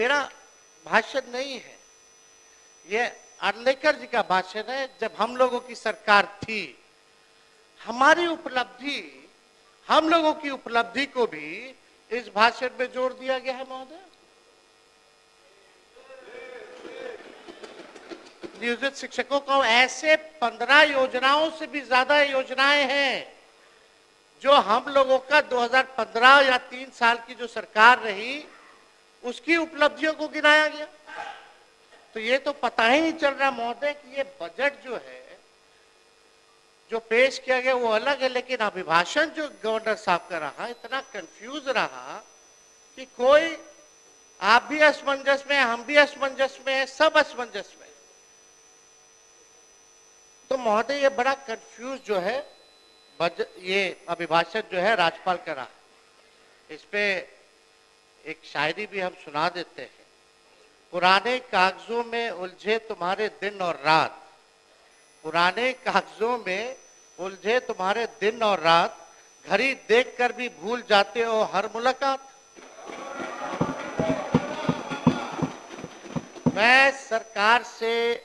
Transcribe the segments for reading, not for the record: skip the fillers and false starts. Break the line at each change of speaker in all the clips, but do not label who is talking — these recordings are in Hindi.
मेरा भाषण नहीं है, ये अर्लेकर जी का भाषण है। जब हम लोगों की सरकार थी, हमारी उपलब्धि, हम लोगों की उपलब्धि को भी इस भाषण में जोड़ दिया गया है महोदय। नियोजित शिक्षकों को ऐसे 15 योजनाओं से भी ज्यादा योजनाएं हैं जो हम लोगों का 2015 या 3 साल की जो सरकार रही उसकी उपलब्धियों को गिनाया गया। तो ये तो पता ही नहीं चल रहा महोदय कि ये बजट जो है, जो पेश किया गया वो अलग है, लेकिन अभिभाषण जो गवर्नर साहब का रहा इतना कंफ्यूज रहा कि कोई, आप भी असमंजस में, हम भी असमंजस में, सब असमंजस में। तो महोदय ये बड़ा कंफ्यूज जो है ये अभिभाषण जो है राज्यपाल का रहा। इस पे एक शायरी भी हम सुना देते हैं। पुराने कागजों में उलझे तुम्हारे दिन और रात, पुराने कागजों में उलझे तुम्हारे दिन और रात, घड़ी देखकर भी भूल जाते हो हर मुलाकात। मैं सरकार से,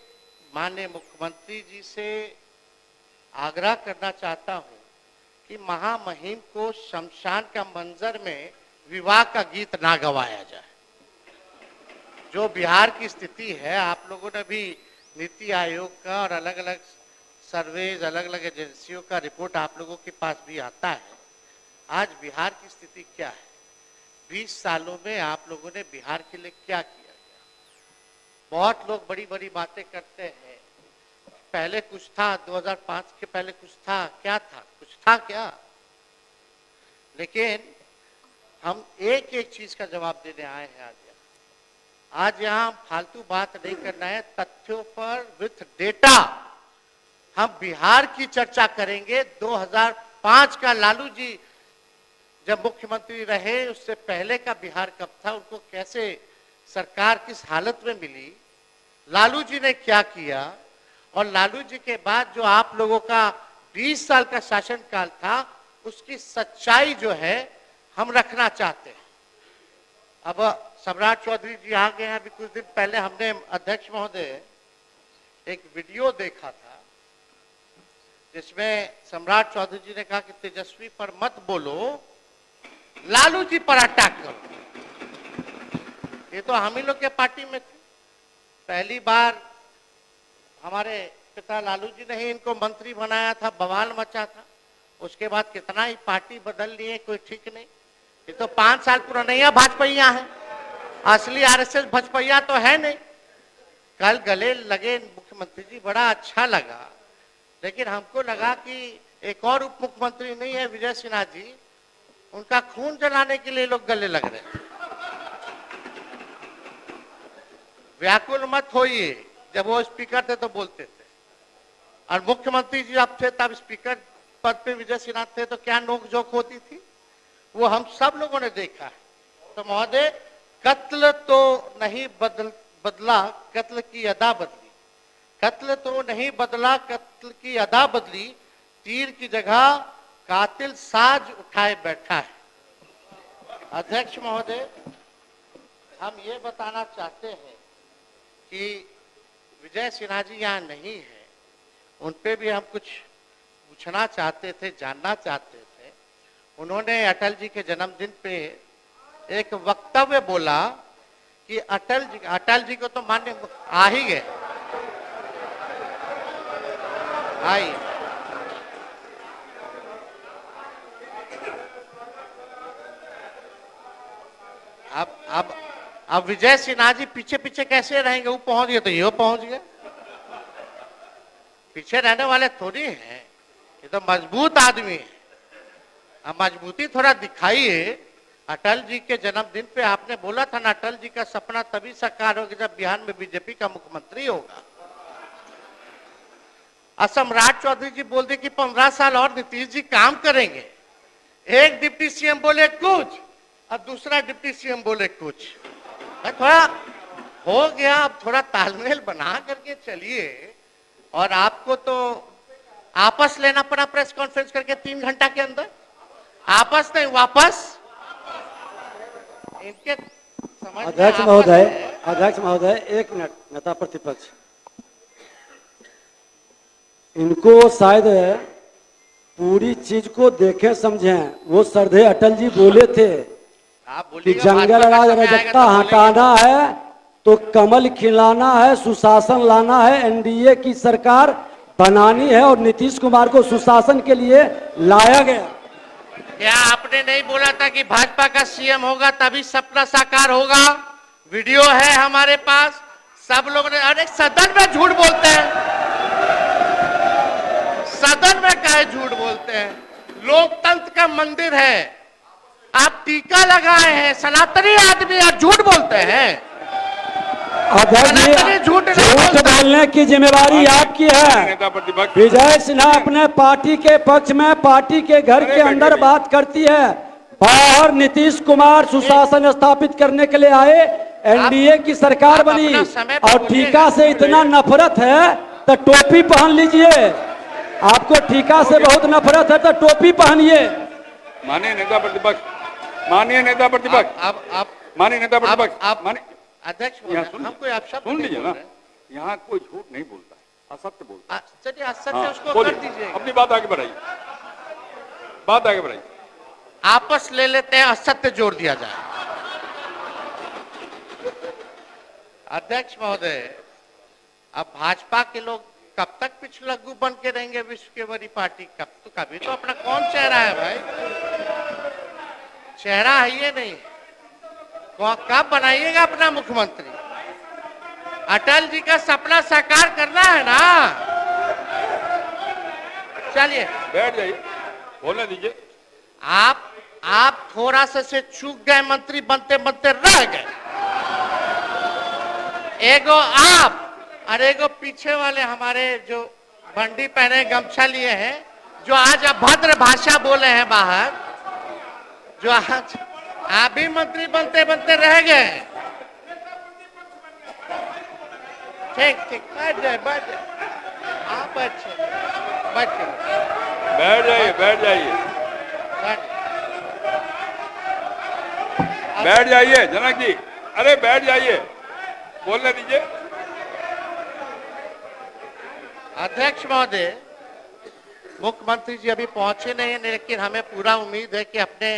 माननीय मुख्यमंत्री जी से आग्रह करना चाहता हूं कि महामहिम को शमशान का मंजर में विवाह का गीत ना गवाया जाए। जो बिहार की स्थिति है, आप लोगों ने भी नीति आयोग का और अलग अलग सर्वेज, अलग अलग एजेंसियों का रिपोर्ट आप लोगों के पास भी आता है। आज बिहार की स्थिति क्या है, 20 सालों में आप लोगों ने बिहार के लिए क्या किया गया। बहुत लोग बड़ी बड़ी बातें करते हैं, पहले कुछ था, 2005 के पहले कुछ था, क्या था, कुछ था क्या। लेकिन हम एक एक चीज का जवाब देने आए हैं आज यहाँ फालतू बात नहीं करना है, तथ्यों पर विथ डेटा हम बिहार की चर्चा करेंगे। 2005 का लालू जी जब मुख्यमंत्री रहे, उससे पहले का बिहार कब था, उनको कैसे सरकार किस हालत में मिली, लालू जी ने क्या किया, और लालू जी के बाद जो आप लोगों का 20 साल का शासनकाल था, उसकी सच्चाई जो है हम रखना चाहते हैं। अब सम्राट चौधरी जी आ गए हैं। अभी कुछ दिन पहले हमने, अध्यक्ष महोदय, एक वीडियो देखा था जिसमें सम्राट चौधरी जी ने कहा कि तेजस्वी पर मत बोलो, लालू जी पर अटैक करो। ये तो हम ही लोग के पार्टी में थे। पहली बार हमारे पिता लालू जी ने ही इनको मंत्री बनाया था, बवाल मचा था। उसके बाद कितना ही पार्टी बदल लिए, कोई ठीक नहीं। ये तो 5 साल पुराना भाजपैया है, असली आरएसएस भाजपैया तो है नहीं। कल गले लगे मुख्यमंत्री जी, बड़ा अच्छा लगा, लेकिन हमको लगा कि एक और उप मुख्यमंत्री नहीं है विजय सिन्हा जी, उनका खून जलाने के लिए लोग गले लग रहे हैं। व्याकुल मत होइए, जब वो स्पीकर थे तो बोलते थे, और मुख्यमंत्री जी अब थे तब स्पीकर पद पे विजय सिन्हा थे, तो क्या नोकझोंक होती थी, वो हम सब लोगों ने देखा है। तो महोदय, कत्ल तो नहीं बदला, कत्ल की अदा बदली। कत्ल तो नहीं बदला, कत्ल की अदा बदली, तीर की जगह कातिल साज उठाए बैठा है। अध्यक्ष महोदय, हम ये बताना चाहते हैं कि विजय सिन्हा जी यहाँ नहीं है, उन पे भी हम कुछ पूछना चाहते थे, जानना चाहते थे। उन्होंने अटल जी के जन्मदिन पे एक वक्तव्य बोला कि अटल जी को तो मान्य आ ही गए, आई। अब विजय सिन्हा जी पीछे पीछे कैसे रहेंगे, वो पहुंच गए तो ये पहुंच गए। पीछे रहने वाले थोड़ी हैं, ये तो मजबूत आदमी है। अब मजबूती थोड़ा दिखाइए। अटल जी के जन्मदिन पे आपने बोला था ना, अटल जी का सपना तभी साकार होगा जब बिहार में बीजेपी का मुख्यमंत्री होगा। सम्राट चौधरी जी बोल दे कि 15 साल और नीतीश जी काम करेंगे। एक डिप्टी सीएम बोले कुछ और दूसरा डिप्टी सीएम बोले कुछ। थोड़ा हो गया, अब थोड़ा तालमेल बना करके चलिए। और आपको तो आपस लेना पड़ा प्रेस कॉन्फ्रेंस करके 3 घंटा के अंदर, आपस नहीं वापस। इनके समझ में
अध्यक्ष महोदय एक मिनट। नेता प्रतिपक्ष, इनको शायद पूरी चीज को देखे समझें। वो श्रद्धेय अटल जी बोले थे
आप
कि
बोलिएगा,
जंगल
भाजपा का
राज
समय आएगा
अराजकता
तो
हटाना है तो कमल खिलाना है, सुशासन लाना है, एनडीए की सरकार बनानी है और नीतीश कुमार को सुशासन के लिए लाया गया।
क्या आपने नहीं बोला था कि भाजपा का सीएम होगा तभी सपना साकार होगा? वीडियो है हमारे पास, सब लोग ने। अरे सदन में झूठ बोलते हैं, सदन में काहे झूठ बोलते हैं? लोकतंत्र का मंदिर है, आप टीका लगाए हैं, सनातनी आदमी और झूठ बोलते हैं। सनातनी झूठ नहीं
झूठ बोलने की जिम्मेवारी आपकी है। विजय सिन्हा अपने पार्टी के पक्ष में पार्टी के घर के अंदर बात करती है, बाहर नीतीश कुमार सुशासन स्थापित करने के लिए आए, एनडीए की सरकार बनी और टीका से इतना नफरत है तो टोपी पहन लीजिए। आपको टीका से बहुत नफरत है तो टोपी पहनिए।
माननीय नेता प्रतिपक्ष, माननीय नेता प्रतिपक्ष,
आप
माननीय नेता प्रतिपक्ष,
आप
माननीय
अध्यक्ष हमको आप शब्द
सुन लीजिए ना, यहाँ कोई झूठ नहीं बोलता है, असत्य बोलता है।
चलिए असत्य
हाँ,
उसको
बोलिए,
कर दीजिए,
अपनी बात आगे बढ़ाइए, बात आगे बढ़ाइए।
आपस ले लेते हैं, असत्य जोड़ दिया जाए। अध्यक्ष महोदय, अब भाजपा के लोग कब तक पिछलग्गू बन के रहेंगे? विश्व के बड़ी पार्टी कभी तो अपना कौन चेहरा है भाई? चेहरा है ये नहीं, कब बनाइएगा अपना मुख्यमंत्री? अटल जी का सपना साकार करना है ना। चलिए
बैठ जाइए, बोलने दीजिए।
आप थोड़ा सा से चूक गए, मंत्री बनते बनते रह गए। एगो आप और एगो पीछे वाले हमारे जो बंडी पहने गमछा लिए हैं, जो आज अभद्र भाषा बोले हैं बाहर, जो आज आप भी मंत्री बनते बनते रह गए। ठीक ठीक, बैठ जाए आप, अच्छे बैठ जाइए,
बैठ जाइए, बैठ जाइए जनक जी, अरे बैठ जाइए, बोलने दीजिए।
अध्यक्ष महोदय, मुख्यमंत्री जी अभी पहुंचे नहीं है, लेकिन हमें पूरा उम्मीद है कि अपने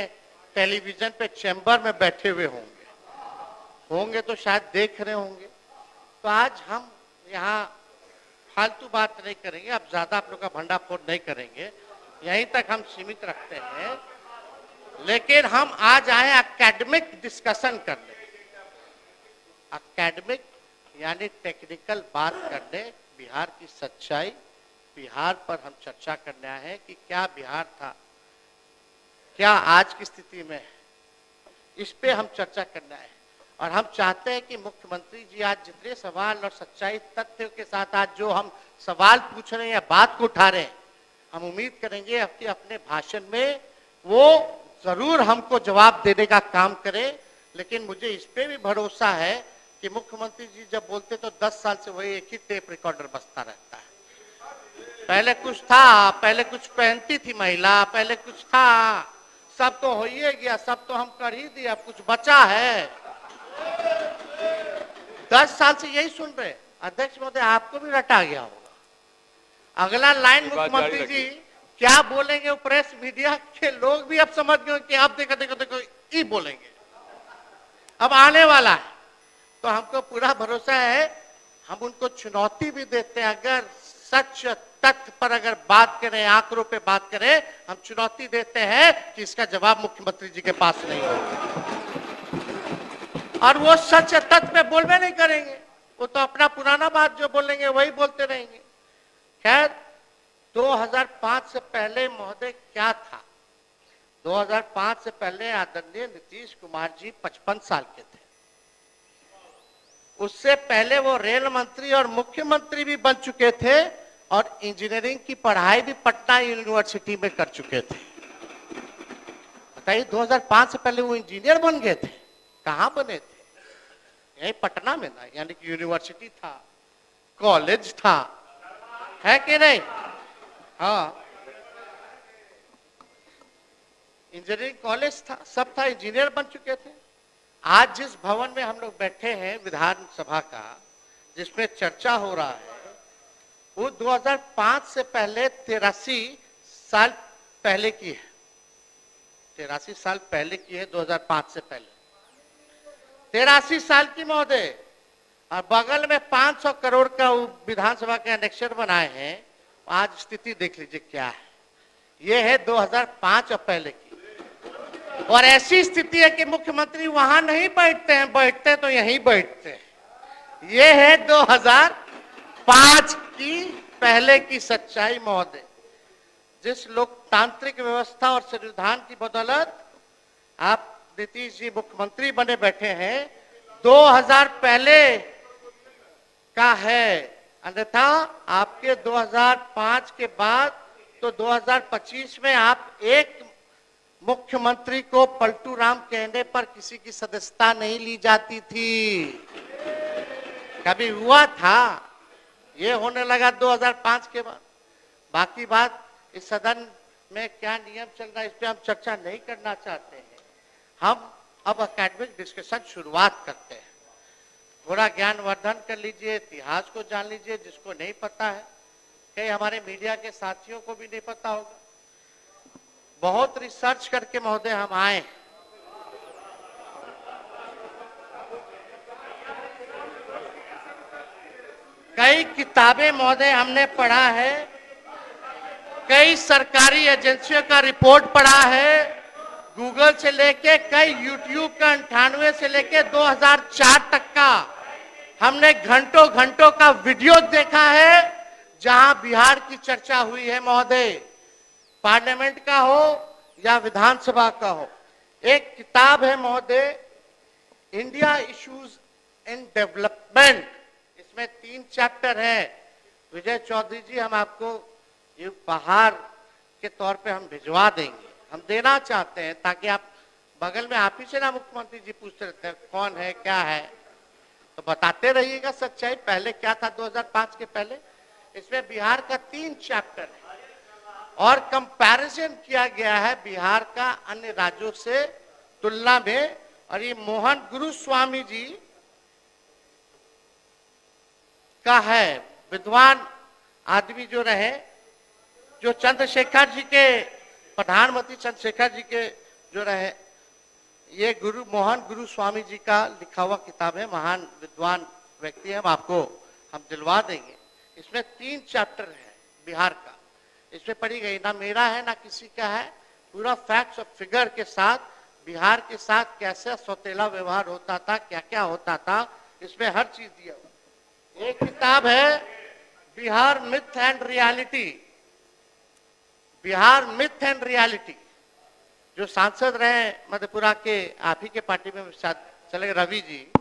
टेलीविजन पे चैम्बर में बैठे हुए होंगे तो शायद देख रहे होंगे। तो आज हम यहाँ फालतू बात नहीं करेंगे, अब ज्यादा आप लोग का भंडाफोड़ नहीं करेंगे, यहीं तक हम सीमित रखते हैं। लेकिन हम आज आए एकेडमिक डिस्कशन करने, एकेडमिक यानी टेक्निकल बात करने, बिहार की सच्चाई, बिहार पर हम चर्चा करने आए हैं कि क्या बिहार था, क्या आज की स्थिति में है, इस पे हम चर्चा करना है। और हम चाहते हैं कि मुख्यमंत्री जी आज जितने सवाल और सच्चाई तथ्य के साथ आज जो हम सवाल पूछ रहे हैं या बात को उठा रहे हैं, हम उम्मीद करेंगे कि अपने भाषण में वो जरूर हमको जवाब देने का काम करें। लेकिन मुझे इस पे भी भरोसा है कि मुख्यमंत्री जी जब बोलते तो 10 साल से वही एक ही टेप रिकॉर्डर बजता रहता है। पहले कुछ था, पहले कुछ पहनती थी महिला, पहले कुछ था, सब तो हो ही गया, सब तो हम कर ही दिया, कुछ बचा है? 10 साल से यही सुन रहे। अध्यक्ष महोदय, आपको भी रटा गया होगा। अगला लाइन मुख्यमंत्री जी क्या बोलेंगे, प्रेस मीडिया के लोग भी अब समझ गए कि आप देखो देखो देखो ये बोलेंगे, अब आने वाला है। तो हमको पूरा भरोसा है, हम उनको चुनौती भी देते हैं। अगर सच तथ्य पर अगर बात करें, आंकड़ों पे बात करें, हम चुनौती देते हैं कि इसका जवाब मुख्यमंत्री जी के पास नहीं होगा। और वो सच तथ्य पे बोलवे नहीं करेंगे, वो तो अपना पुराना बात जो बोलेंगे वही बोलते रहेंगे। खैर, 2005 से पहले महोदय क्या था? 2005 से पहले आदरणीय नीतीश कुमार जी 55 साल के थे। उससे पहले वो रेल मंत्री और मुख्यमंत्री भी बन चुके थे और इंजीनियरिंग की पढ़ाई भी पटना यूनिवर्सिटी में कर चुके थे। बताइए, 2005 से पहले वो इंजीनियर बन गए थे। कहाँ बने थे? यही पटना में ना, यानी कि यूनिवर्सिटी था, कॉलेज था, है कि नहीं? हाँ, इंजीनियरिंग कॉलेज था, सब था, इंजीनियर बन चुके थे। आज जिस भवन में हम लोग बैठे हैं विधानसभा का, जिसमें चर्चा हो रहा है, वो 2005 से पहले 83 साल पहले की है। 83 साल पहले की है, 2005 से पहले 83 साल की महोदय। और बगल में 500 करोड़ का विधानसभा के एनेक्सर बनाए हैं। आज स्थिति देख लीजिए क्या है। ये है 2005 और पहले की। और ऐसी स्थिति है कि मुख्यमंत्री वहां नहीं बैठते हैं, बैठते तो यहीं बैठते हैं। ये है 2005 की पहले की सच्चाई महोदय। जिस लोकतांत्रिक व्यवस्था और संविधान की बदौलत आप नीतीश जी मुख्यमंत्री बने बैठे हैं, 2000 पहले का है। अन्यथा आपके 2005 के बाद तो 2025 में आप एक मुख्यमंत्री को पलटू राम कहने पर किसी की सदस्यता नहीं ली जाती थी। कभी हुआ था? ये होने लगा 2005 के बाद। बाकी बात इस सदन में क्या नियम चल रहा है इस पे हम चर्चा नहीं करना चाहते हैं। हम अब एकेडमिक डिस्कशन शुरुआत करते हैं। थोड़ा ज्ञानवर्धन कर लीजिए, इतिहास को जान लीजिए जिसको नहीं पता है। कई हमारे मीडिया के साथियों को भी नहीं पता होगा। बहुत रिसर्च करके महोदय हम आए। कई किताबें महोदय हमने पढ़ा है, कई सरकारी एजेंसियों का रिपोर्ट पढ़ा है, गूगल से लेके कई यूट्यूब का 98 से लेके 2004 तक का हमने घंटों घंटों का वीडियो देखा है जहां बिहार की चर्चा हुई है महोदय। पार्लियामेंट का हो या विधानसभा का हो। एक किताब है महोदय, इंडिया इश्यूज इन डेवलपमेंट। इसमें 3 चैप्टर है। विजय चौधरी जी, हम आपको ये उपहार के तौर पे हम भिजवा देंगे, हम देना चाहते हैं, ताकि आप बगल में आप ही से ना मुख्यमंत्री जी पूछते रहते हैं कौन है क्या है, तो बताते रहिएगा सच्चाई। पहले क्या था 2005 के पहले। इसमें बिहार का 3 चैप्टर है और कंपैरिजन किया गया है बिहार का अन्य राज्यों से तुलना में। और ये मोहन गुरुस्वामी जी का है, विद्वान आदमी जो रहे, जो चंद्रशेखर जी के, प्रधानमंत्री चंद्रशेखर जी के जो रहे, ये मोहन गुरुस्वामी जी का लिखा हुआ किताब है। महान विद्वान व्यक्ति है, हम दिलवा देंगे। इसमें 3 चैप्टर है बिहार का। इसमें पढ़ी गई, ना मेरा है ना किसी का है, पूरा फैक्ट्स और फिगर के साथ बिहार के साथ कैसे सौतेला व्यवहार होता था, क्या क्या होता था, इसमें हर चीज दिया हुआ। एक किताब है Bihar myth and reality. Bihar myth and reality, जो सांसद रहे मधेपुरा के, आप ही के पार्टी में शायद चले रवि जी,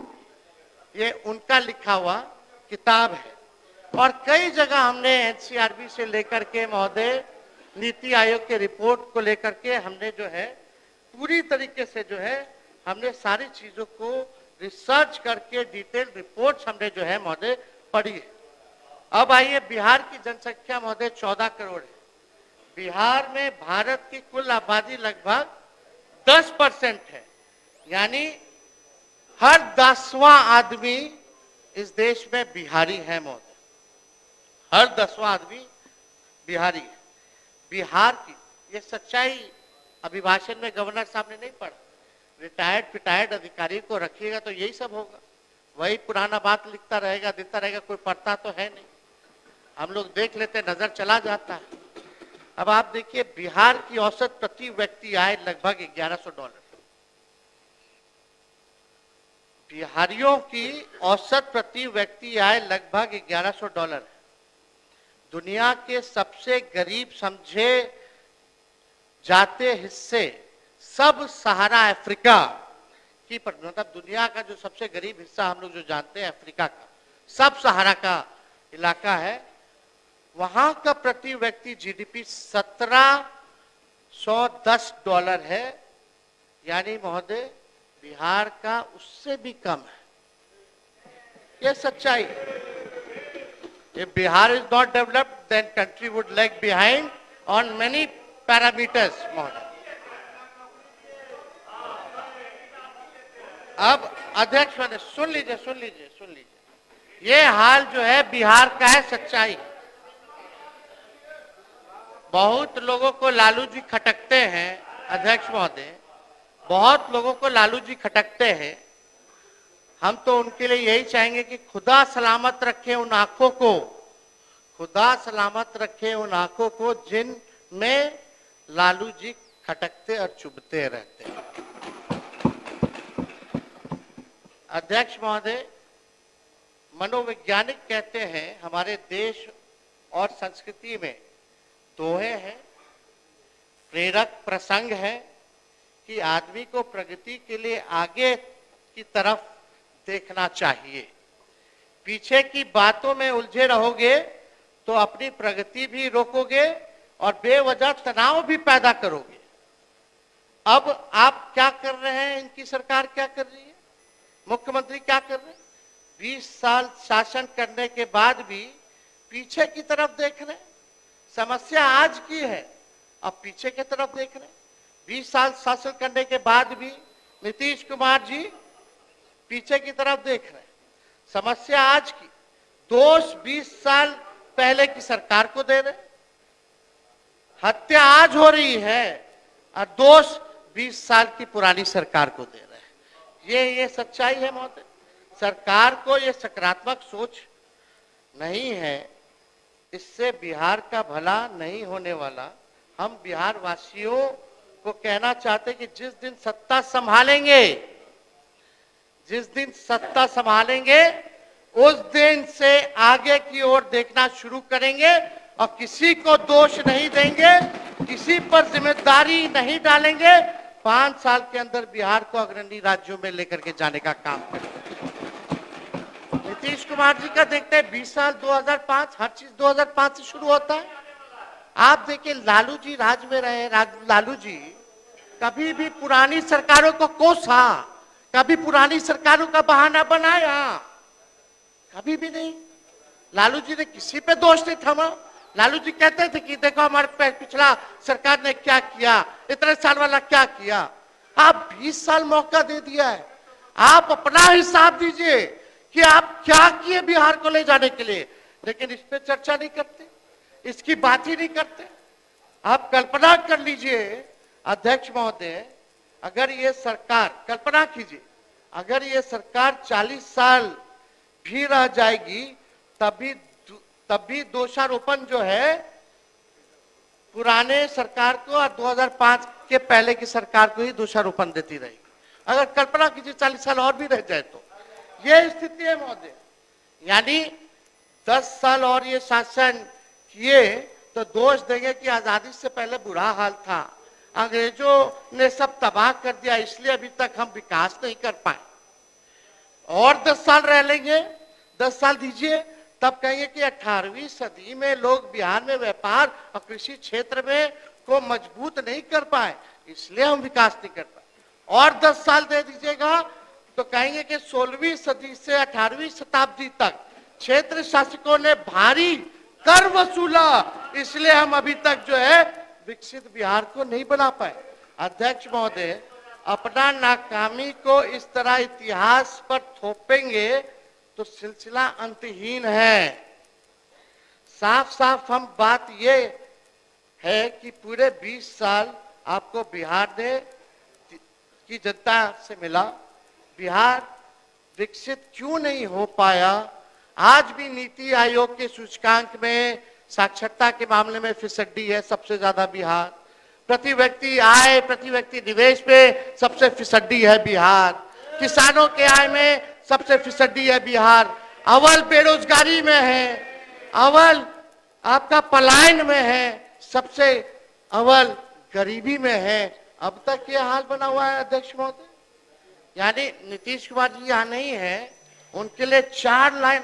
ये उनका लिखा हुआ किताब है। और कई जगह हमने एनसीआरबी से लेकर के महोदय नीति आयोग के रिपोर्ट को लेकर के हमने जो है पूरी तरीके से जो है हमने सारी चीजों को रिसर्च करके डिटेल रिपोर्ट्स हमने जो है महोदय पढ़ी है। अब आइए, बिहार की जनसंख्या महोदय 14 करोड़ है। बिहार में भारत की कुल आबादी लगभग 10% है, यानी हर 10वां आदमी इस देश में बिहारी है महोदय। हर 10वां आदमी बिहारी है। बिहार की ये सच्चाई अभिभाषण में गवर्नर साहब ने नहीं पढ़ा। रिटायर्ड अधिकारी को रखिएगा तो यही सब होगा, वही पुराना बात लिखता रहेगा, देता रहेगा, कोई पढ़ता तो है नहीं। हम लोग देख लेते, नजर चला जाता है। अब आप देखिए, बिहार की औसत प्रति व्यक्ति आय लगभग $1100। बिहारियों की औसत प्रति व्यक्ति आय लगभग $1100 है। दुनिया के सबसे गरीब समझे जाते हिस्से सब सहारा अफ्रीका की, मतलब दुनिया का जो सबसे गरीब हिस्सा हम लोग जो जानते हैं अफ्रीका का, सब सहारा का इलाका है। वहां का प्रति व्यक्ति जीडीपी $1710 है, यानी महोदय बिहार का उससे भी कम है। ये सच्चाई। If Bihar is not developed, then country would lag behind on many parameters. अब अध्यक्ष महोदय सुन लीजिए। ये हाल जो है बिहार का है, सच्चाई। बहुत लोगों को लालू जी खटकते हैं अध्यक्ष महोदय, बहुत लोगों को लालू जी खटकते हैं। हम तो उनके लिए यही चाहेंगे कि खुदा सलामत रखे उन आंखों को, खुदा सलामत रखे उन आंखों को जिनमें लालू जी खटकते और चुभते रहते हैं। अध्यक्ष महोदय, मनोवैज्ञानिक कहते हैं हमारे देश और संस्कृति में दोहे हैं, प्रेरक प्रसंग है कि आदमी को प्रगति के लिए आगे की तरफ देखना चाहिए। पीछे की बातों में उलझे रहोगे तो अपनी प्रगति भी रोकोगे और बेवजह तनाव भी पैदा करोगे। अब आप क्या कर रहे हैं, इनकी सरकार क्या कर रही है, मुख्यमंत्री क्या कर रहे हैं? 20 साल शासन करने के बाद भी पीछे की तरफ देख रहे हैं। समस्या आज की है, अब पीछे की तरफ देख रहे हैं। 20 साल शासन करने के बाद भी नीतीश कुमार जी पीछे की तरफ देख रहे हैं। समस्या आज की, दोष 20 साल पहले की सरकार को दे रहे हैं। हत्या आज हो रही है और दोष 20 साल की पुरानी सरकार को दे रहे हैं। ये सच्चाई है महोदय। सरकार को ये सकारात्मक सोच नहीं है, इससे बिहार का भला नहीं होने वाला। हम बिहार वासियों को कहना चाहते कि जिस दिन सत्ता संभालेंगे उस दिन से आगे की ओर देखना शुरू करेंगे और किसी को दोष नहीं देंगे, किसी पर जिम्मेदारी नहीं डालेंगे। 5 साल के अंदर बिहार को अग्रणी राज्यों में लेकर के जाने का काम करेंगे। नीतीश कुमार जी का देखते हैं 20 साल 2005, हर चीज 2005 से शुरू होता है। आप देखिए लालू जी राज में रहे, लालू जी कभी भी पुरानी सरकारों को कोसा, कभी पुरानी सरकारों का बहाना बनाया, कभी भी नहीं। लालू जी ने किसी पे दोष नहीं थमा। लालू जी कहते थे कि देखो हमारे पिछला सरकार ने क्या किया, इतने साल वाला क्या किया। आप 20 साल मौका दे दिया है, आप अपना हिसाब दीजिए कि आप क्या किए बिहार को ले जाने के लिए, लेकिन इस पे चर्चा नहीं करते, इसकी बात ही नहीं करते। आप कल्पना कर लीजिए अध्यक्ष महोदय, अगर ये सरकार, कल्पना कीजिए अगर ये सरकार 40 साल भी रह जाएगी तब भी दोषारोपण जो है पुराने सरकार को और 2005 के पहले की सरकार को ही दोषारोपण देती रहेगी। अगर कल्पना कीजिए 40 साल और भी रह जाए तो ये स्थिति है महोदय। यानी 10 साल और ये शासन किए तो दोष देंगे कि आजादी से पहले बुरा हाल था, अंग्रेजों ने सब तबाह कर दिया, इसलिए अभी तक हम विकास नहीं कर पाए। और 10 साल रह लेंगे, 10 साल दीजिए, तब कहेंगे कि 18वीं सदी में लोग बिहार में व्यापार और कृषि क्षेत्र में को मजबूत नहीं कर पाए, इसलिए हम विकास नहीं कर पाए। और 10 साल दे दीजिएगा तो कहेंगे कि 16वीं सदी से 18वीं शताब्दी तक क्षेत्र शासकों ने भारी कर वसूला, इसलिए हम अभी तक जो है विकसित बिहार को नहीं बना पाए। अध्यक्ष महोदय, अपना नाकामी को इस तरह इतिहास पर थोपेंगे तो सिलसिला अंतहीन है। साफ साफ हम बात ये है कि पूरे 20 साल आपको बिहार ने की जनता से मिला, बिहार विकसित क्यों नहीं हो पाया? आज भी नीति आयोग के सूचकांक में साक्षरता के मामले में फिसड्डी है सबसे ज्यादा बिहार। प्रति व्यक्ति आय, प्रति व्यक्ति निवेश पे सबसे फिसड्डी है बिहार। किसानों के आय में सबसे फिसड्डी है बिहार। अव्वल बेरोजगारी में है, अव्वल आपका पलायन में है, सबसे अव्वल गरीबी में है। अब तक ये हाल बना हुआ है अध्यक्ष महोदय। यानी नीतीश कुमार जी यहाँ नहीं है, उनके लिए 4 लाइन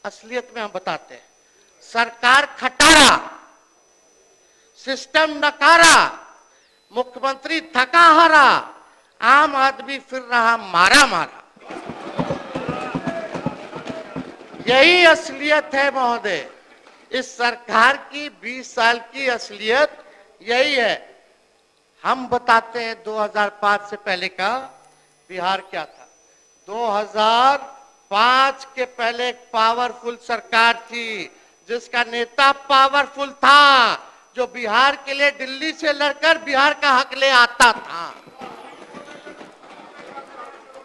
असलियत में हम बताते हैं। सरकार खटारा, सिस्टम नकारा, मुख्यमंत्री थका हारा, आम आदमी फिर रहा मारा मारा। यही असलियत है महोदय, इस सरकार की 20 साल की असलियत यही है। हम बताते हैं 2005 से पहले का बिहार क्या था। 2005 के पहले एक पावरफुल सरकार थी जिसका नेता पावरफुल था, जो बिहार के लिए दिल्ली से लड़कर बिहार का हक ले आता था।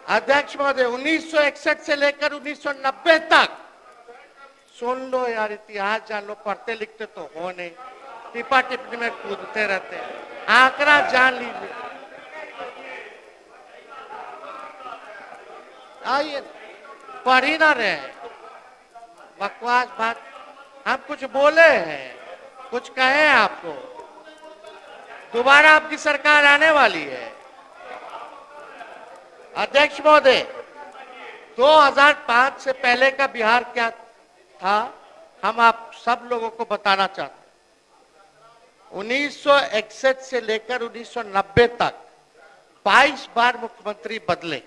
अध्यक्ष महोदय, 1961 से लेकर 1990 तक, सुन लो यार, इतिहास जान लो, पढ़ते लिखते तो हो नहीं, टिपा टिप्पणी में कूदते रहते हैं, आंकड़ा जान लीजिए। आइए, पढ़ ही ना रहे, बकवास बात। हम कुछ बोले हैं, कुछ कहे आपको, दोबारा आपकी सरकार आने वाली है। अध्यक्ष महोदय, 2005 से पहले का बिहार क्या था, हम आप सब लोगों को बताना चाहते हैं। 1961 से लेकर 1990 तक 22 बार मुख्यमंत्री बदले।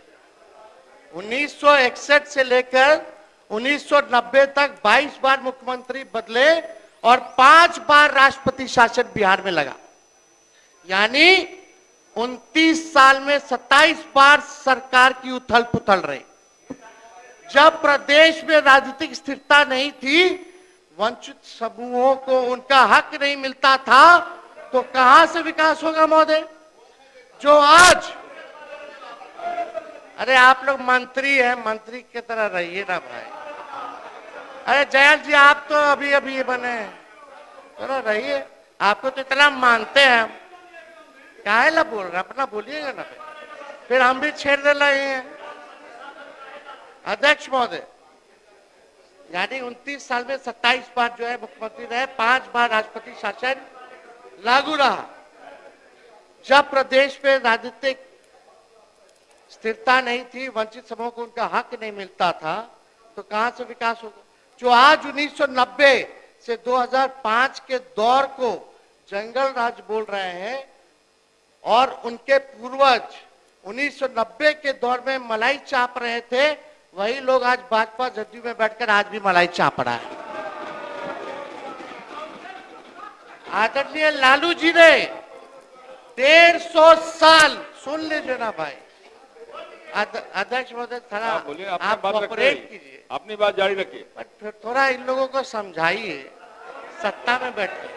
1961 से लेकर 1990 तक 22 बार मुख्यमंत्री बदले और 5 बार राष्ट्रपति शासन बिहार में लगा। यानी 29 साल में 27 बार सरकार की उथल पुथल रही। जब प्रदेश में राजनीतिक स्थिरता नहीं थी, वंचित समूहों को उनका हक नहीं मिलता था, तो कहां से विकास होगा महोदय? जो आज, अरे आप लोग मंत्री हैं, मंत्री की तरह रहिए ना भाई। अरे जयंत जी, आप तो अभी अभी बने हैं, थोड़ा रहिए, आपको तो इतना मानते हैं हम, काहे ला बोल रहे, अपना बोलिएगा ना फिर हम भी छेड़ दे रहे हैं। अध्यक्ष महोदय, यानी 29 साल में 27 बार जो है मुख्यमंत्री रहे, 5 बार राष्ट्रपति शासन लागू रहा। जब प्रदेश में राजनीतिक स्थिरता नहीं थी, वंचित समूह को उनका हक नहीं मिलता था, तो कहां से विकास होगा? जो आज 1990 से 2005 के दौर को जंगल राज बोल रहे हैं, और उनके पूर्वज 1990 के दौर में मलाई चाप रहे थे, वही लोग आज भाजपा जदयू में बैठकर आज भी मलाई चाप रहा है। आदरणीय लालू जी ने 150 साल, सुन लीजिए ना भाई, अध्यक्ष महोदय, थोड़ा आप कोऑपरेट कीजिए,
अपनी बात जारी रखिए,
फिर थोड़ा इन लोगों को समझाइए, सत्ता में बैठे।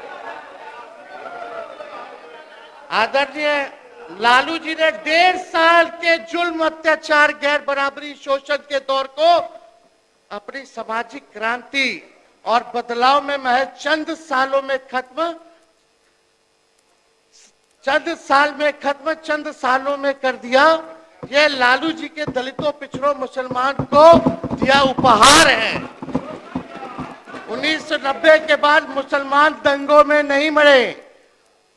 आदरणीय लालू जी ने 1.5 साल के जुल्म, अत्याचार, गैर बराबरी, शोषण के दौर को अपनी सामाजिक क्रांति और बदलाव में महज चंद साल में खत्म, चंद सालों में कर दिया। ये लालू जी के दलितों, पिछड़ों, मुसलमान को दिया उपहार है। 1990 के बाद मुसलमान दंगों में नहीं मरे,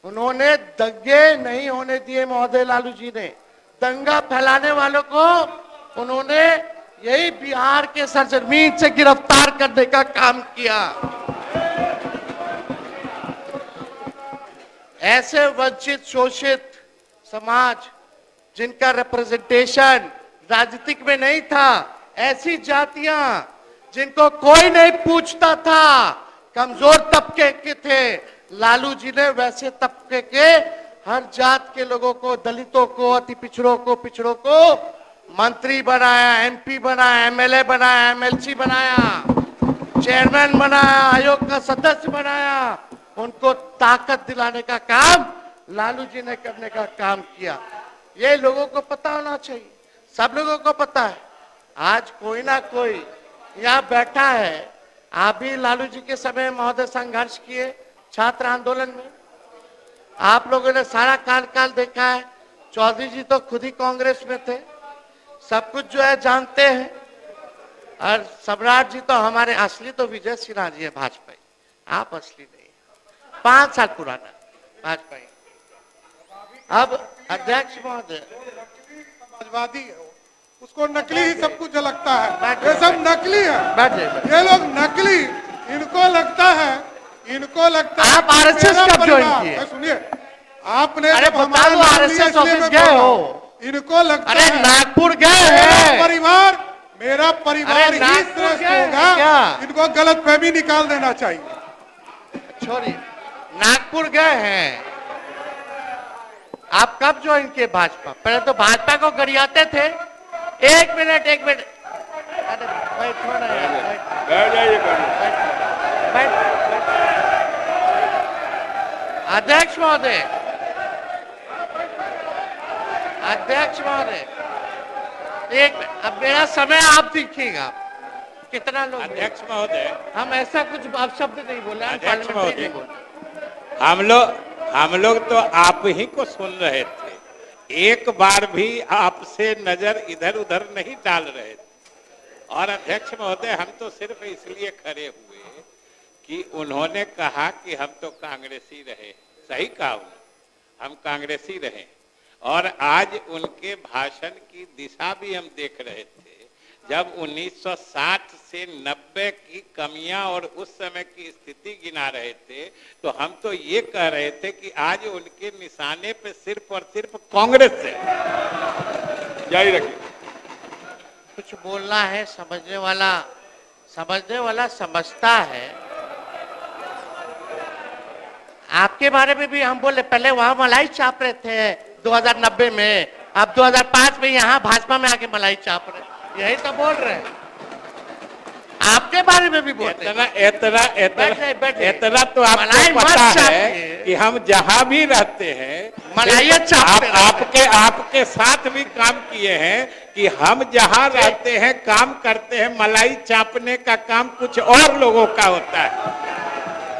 उन्होंने दंगे नहीं होने दिए महोदय। लालू जी ने दंगा फैलाने वालों को उन्होंने यही बिहार के सरजमीन से गिरफ्तार करने का काम किया। ऐसे वंचित, शोषित समाज जिनका रिप्रेजेंटेशन राजनीतिक में नहीं था, ऐसी जातियां जिनको कोई नहीं पूछता था, कमजोर तबके के थे, लालू जी ने वैसे तबके के हर जात के लोगों को, दलितों को, अति पिछड़ों को मंत्री बनाया, एमपी बनाया, एमएलए बनाया, एमएलसी बनाया, चेयरमैन बनाया, आयोग का सदस्य बनाया। उनको ताकत दिलाने का काम लालू जी ने करने का काम किया। ये लोगों को पता होना चाहिए, सब लोगों को पता है। आज कोई ना कोई यहाँ बैठा है, आप भी लालू जी के समय महोदय संघर्ष किए छात्र आंदोलन में, आप लोगों ने सारा काल देखा है। चौधरी जी तो खुद ही कांग्रेस में थे, सब कुछ जो है जानते हैं। और सम्राट जी तो हमारे असली तो विजय सिन्हा जी है, भाजपा, आप असली नहीं, 5 साल पुराना भाजपा। अब अध्यक्ष महोदय,
समाजवादी है, उसको नकली ही सब कुछ लगता है, ये सब नकली है, ये लोग नकली, इनको लगता है
आप आरएसएस कब ज्वाइन किए?
सुनिए, आपने
बताओ, आरएसएस ऑफिस गए हो?
इनको लगता है
नागपुर गए हैं,
मेरा परिवार ही श्रेष्ठ होगा, इनको गलत फहमी निकाल देना चाहिए।
छोड़िए, नागपुर गए हैं, आप कब ज्वाइन किए भाजपा? पहले तो भाजपा को गरियाते थे। एक मिनट अरे बैठो ना यार,
बैठ जाइए,
बैठ। अध्यक्ष महोदय, अब मेरा समय आप देखिएगा कितना लोग।
अध्यक्ष महोदय,
हम ऐसा कुछ शब्द नहीं बोला,
अध्यक्ष
पार्लियामेंट्री नहीं
महोदय,
बोला।
हम लोग तो आप ही को सुन रहे थे, एक बार भी आपसे नजर इधर उधर नहीं डाल रहे थे। और अध्यक्ष महोदय, हम तो सिर्फ इसलिए खड़े हुए कि उन्होंने कहा कि हम तो कांग्रेसी रहे। सही कहा उन्होंने, हम कांग्रेसी रहे। और आज उनके भाषण की दिशा भी हम देख रहे थे। जब 1960 से 90 की कमियां और उस समय की स्थिति गिना रहे थे, तो हम तो ये कह रहे थे कि आज उनके निशाने पे सिर्फ और सिर्फ कांग्रेस है।
जारी रखिए।
कुछ बोलना है, समझने वाला समझता है। आपके बारे में भी हम बोले, पहले वहां मलाई चाप रहे थे 2090 में, अब 2005 में यहाँ भाजपा में आके मलाई चाप रहे, यही तो बोल रहे हैं। आपके बारे में भी बोलते हैं।
इतना तो आपको पता है कि हम जहां भी रहते हैं
मलाइया चापते
आपके साथ भी काम किए हैं कि हम जहां रहते हैं, काम करते हैं, मलाई चापने का काम कुछ और लोगों का होता है।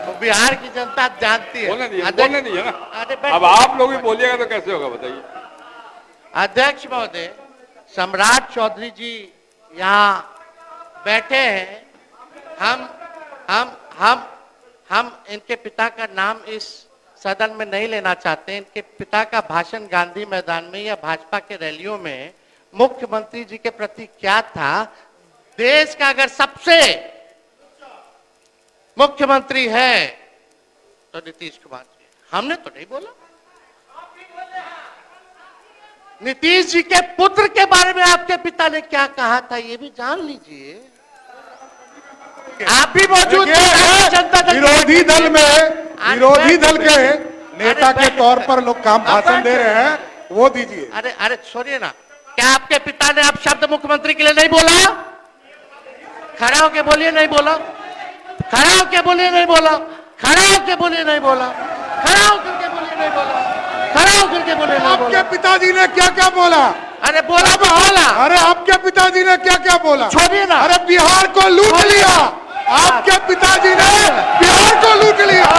तो बिहार की जनता जानती है।
बोलने दीजिए ना। अब आप लोग भी बोलिएगा तो कैसे होगा बताइए।
अध्यक्ष महोदय, सम्राट चौधरी जी यहाँ बैठे हैं। हम इनके पिता का नाम इस सदन में नहीं लेना चाहते। इनके पिता का भाषण गांधी मैदान में या भाजपा के रैलियों में मुख्यमंत्री जी के प्रति क्या था? देश का अगर सबसे मुख्यमंत्री है तो नीतीश कुमार जी। हमने तो नहीं बोला। नीतीश जी के पुत्र के बारे में आपके पिता ने क्या कहा था, ये भी जान लीजिए। आप भी मौजूद थे जनता दल।
विरोधी दल के नेता के तौर पर लोग काम भाषण दे रहे हैं, वो दीजिए।
अरे छोड़िए ना। क्या आपके पिता ने आप शब्द मुख्यमंत्री के लिए नहीं बोला? खड़ा होके बोलिए नहीं बोला। खड़ा होके बोलिए नहीं बोला। खड़ा होके बोलिए नहीं बोला। खड़ा होकर के बोलिए नहीं बोला। खड़ा होकर के बोलिए नहीं बोला।
आपके पिताजी ने क्या क्या बोला?
अरे बोला।
अरे आपके पिताजी ने क्या क्या बोला?
छोड़िए ना।
अरे बिहार को लूट लिया। आपके पिताजी ने बिहार को लूट लिया,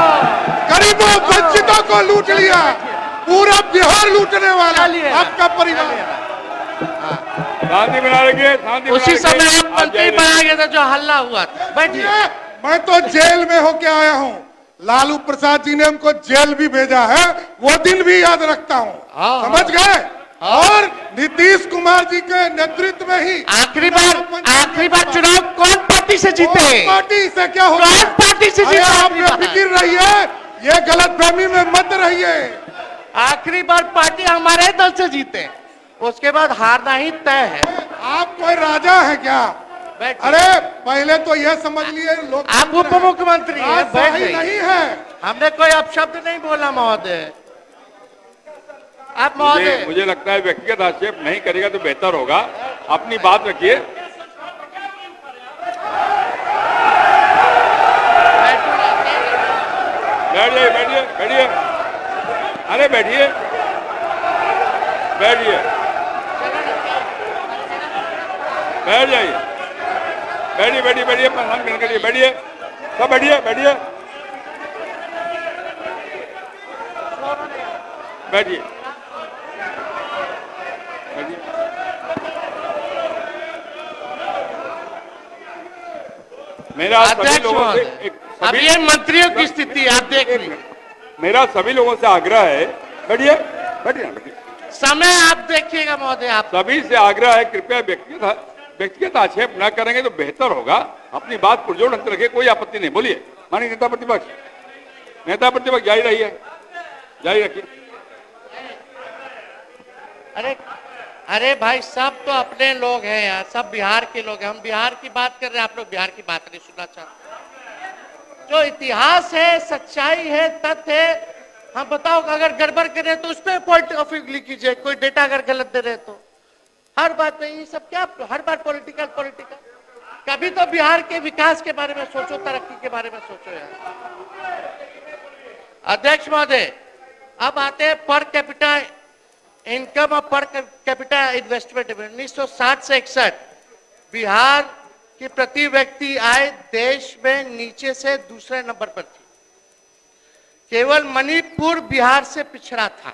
गरीबों वंचितों को लूट लिया, पूरा बिहार लूटने वाला आपका परिवार।
शांति बना रखिए।
उसी समय आप मंत्री बना गए थे जो हल्ला हुआ था। बैठिए।
मैं तो जेल में होके आया हूँ। लालू प्रसाद जी ने हमको जेल भी भेजा है, वो दिन भी याद रखता हूँ। समझ गए? और नीतीश कुमार जी के नेतृत्व में ही
आखिरी बार चुनाव कौन पार्टी से जीते?
पार्टी से क्या होगा?
कौन पार्टी से जीते?
आप बेफिक्र रहिए, ये गलतफहमी में मत रहिए।
आखिरी बार पार्टी हमारे दल से जीते, उसके बाद हारना ही तय है।
आप कोई राजा है क्या? अरे पहले तो यह समझ लिए लोग
आप उप मुख्यमंत्री हैं,
सही नहीं है।
हमने कोई अपशब्द नहीं बोला महोदय। आप महोदय,
मुझे लगता है व्यक्तिगत आक्षेप नहीं करेगा तो बेहतर होगा। अपनी बात रखिए। बैठिए। अरे बैठिए। बैठ जाइए। बैठिए। बैठिए। सब बैठिए। मेरा सभी लोगों से
अब ये मंत्रियों की स्थिति आप देख लीजिए।
मेरा सभी लोगों से आग्रह है, बैठिए।
समय आप देखिएगा महोदय। आप
सभी से आग्रह है, कृपया व्यक्तिगत आक्षेप न करेंगे तो बेहतर होगा। अपनी बात पुरजोर ढंग से रखिए, कोई आपत्ति नहीं। बोलिए माननीय नेता प्रतिपक्ष जारी रखिए।
अरे भाई, सब तो अपने लोग हैं यार, सब बिहार के लोग हैं। हम बिहार की बात कर रहे हैं, आप लोग बिहार की बात नहीं सुनना चाहते। जो इतिहास है, सच्चाई है, तथ्य है, हम बताओ अगर गड़बड़ करे तो उस पर पॉइंट ऑफ व्यू कीजिए, कोई डेटा अगर गलत दे रहे तो। हर बात में ये सब क्या, हर बार पॉलिटिकल पॉलिटिकल। कभी तो बिहार के विकास के बारे में सोचो, तरक्की के बारे में सोचो यार। अध्यक्ष महोदय, अब आते हैं पर कैपिटा इनकम और पर कैपिटा इन्वेस्टमेंट। 1960 से 61 बिहार की प्रति व्यक्ति आय देश में नीचे से दूसरे नंबर पर थी। केवल मणिपुर बिहार से पिछड़ा था।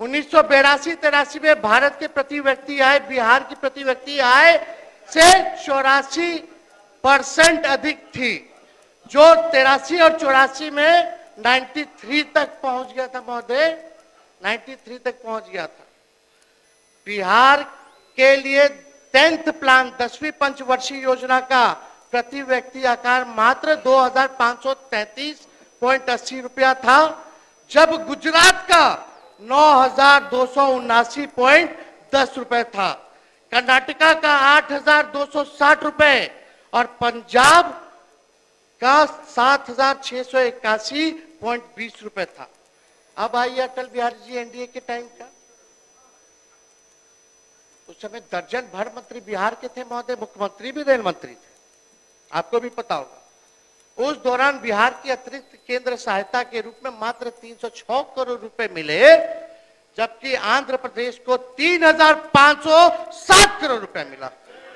1982-83 में भारत के प्रति व्यक्ति आय बिहार की प्रति व्यक्ति आय से 84% अधिक थी, जो 83 और 84 में 93 तक पहुंच गया था महोदय, 93 तक पहुंच गया था। बिहार के लिए 10th प्लान 10वीं पंचवर्षीय योजना का प्रति व्यक्ति आकार मात्र 2533.80 रुपया था, जब गुजरात का 9279.10 रुपए था, कर्नाटका का 8260 रुपए और पंजाब का 7681.20 रुपए था। अब आइए अटल बिहारी जी एनडीए के टाइम का। उस समय दर्जन भर मंत्री बिहार के थे महोदय, मुख्यमंत्री भी रेल मंत्री थे, आपको भी पता होगा। उस दौरान बिहार की अतिरिक्त केंद्र सहायता के रूप में मात्र 306 करोड़ रुपए मिले, जबकि आंध्र प्रदेश को 3507 करोड़ रुपए मिला।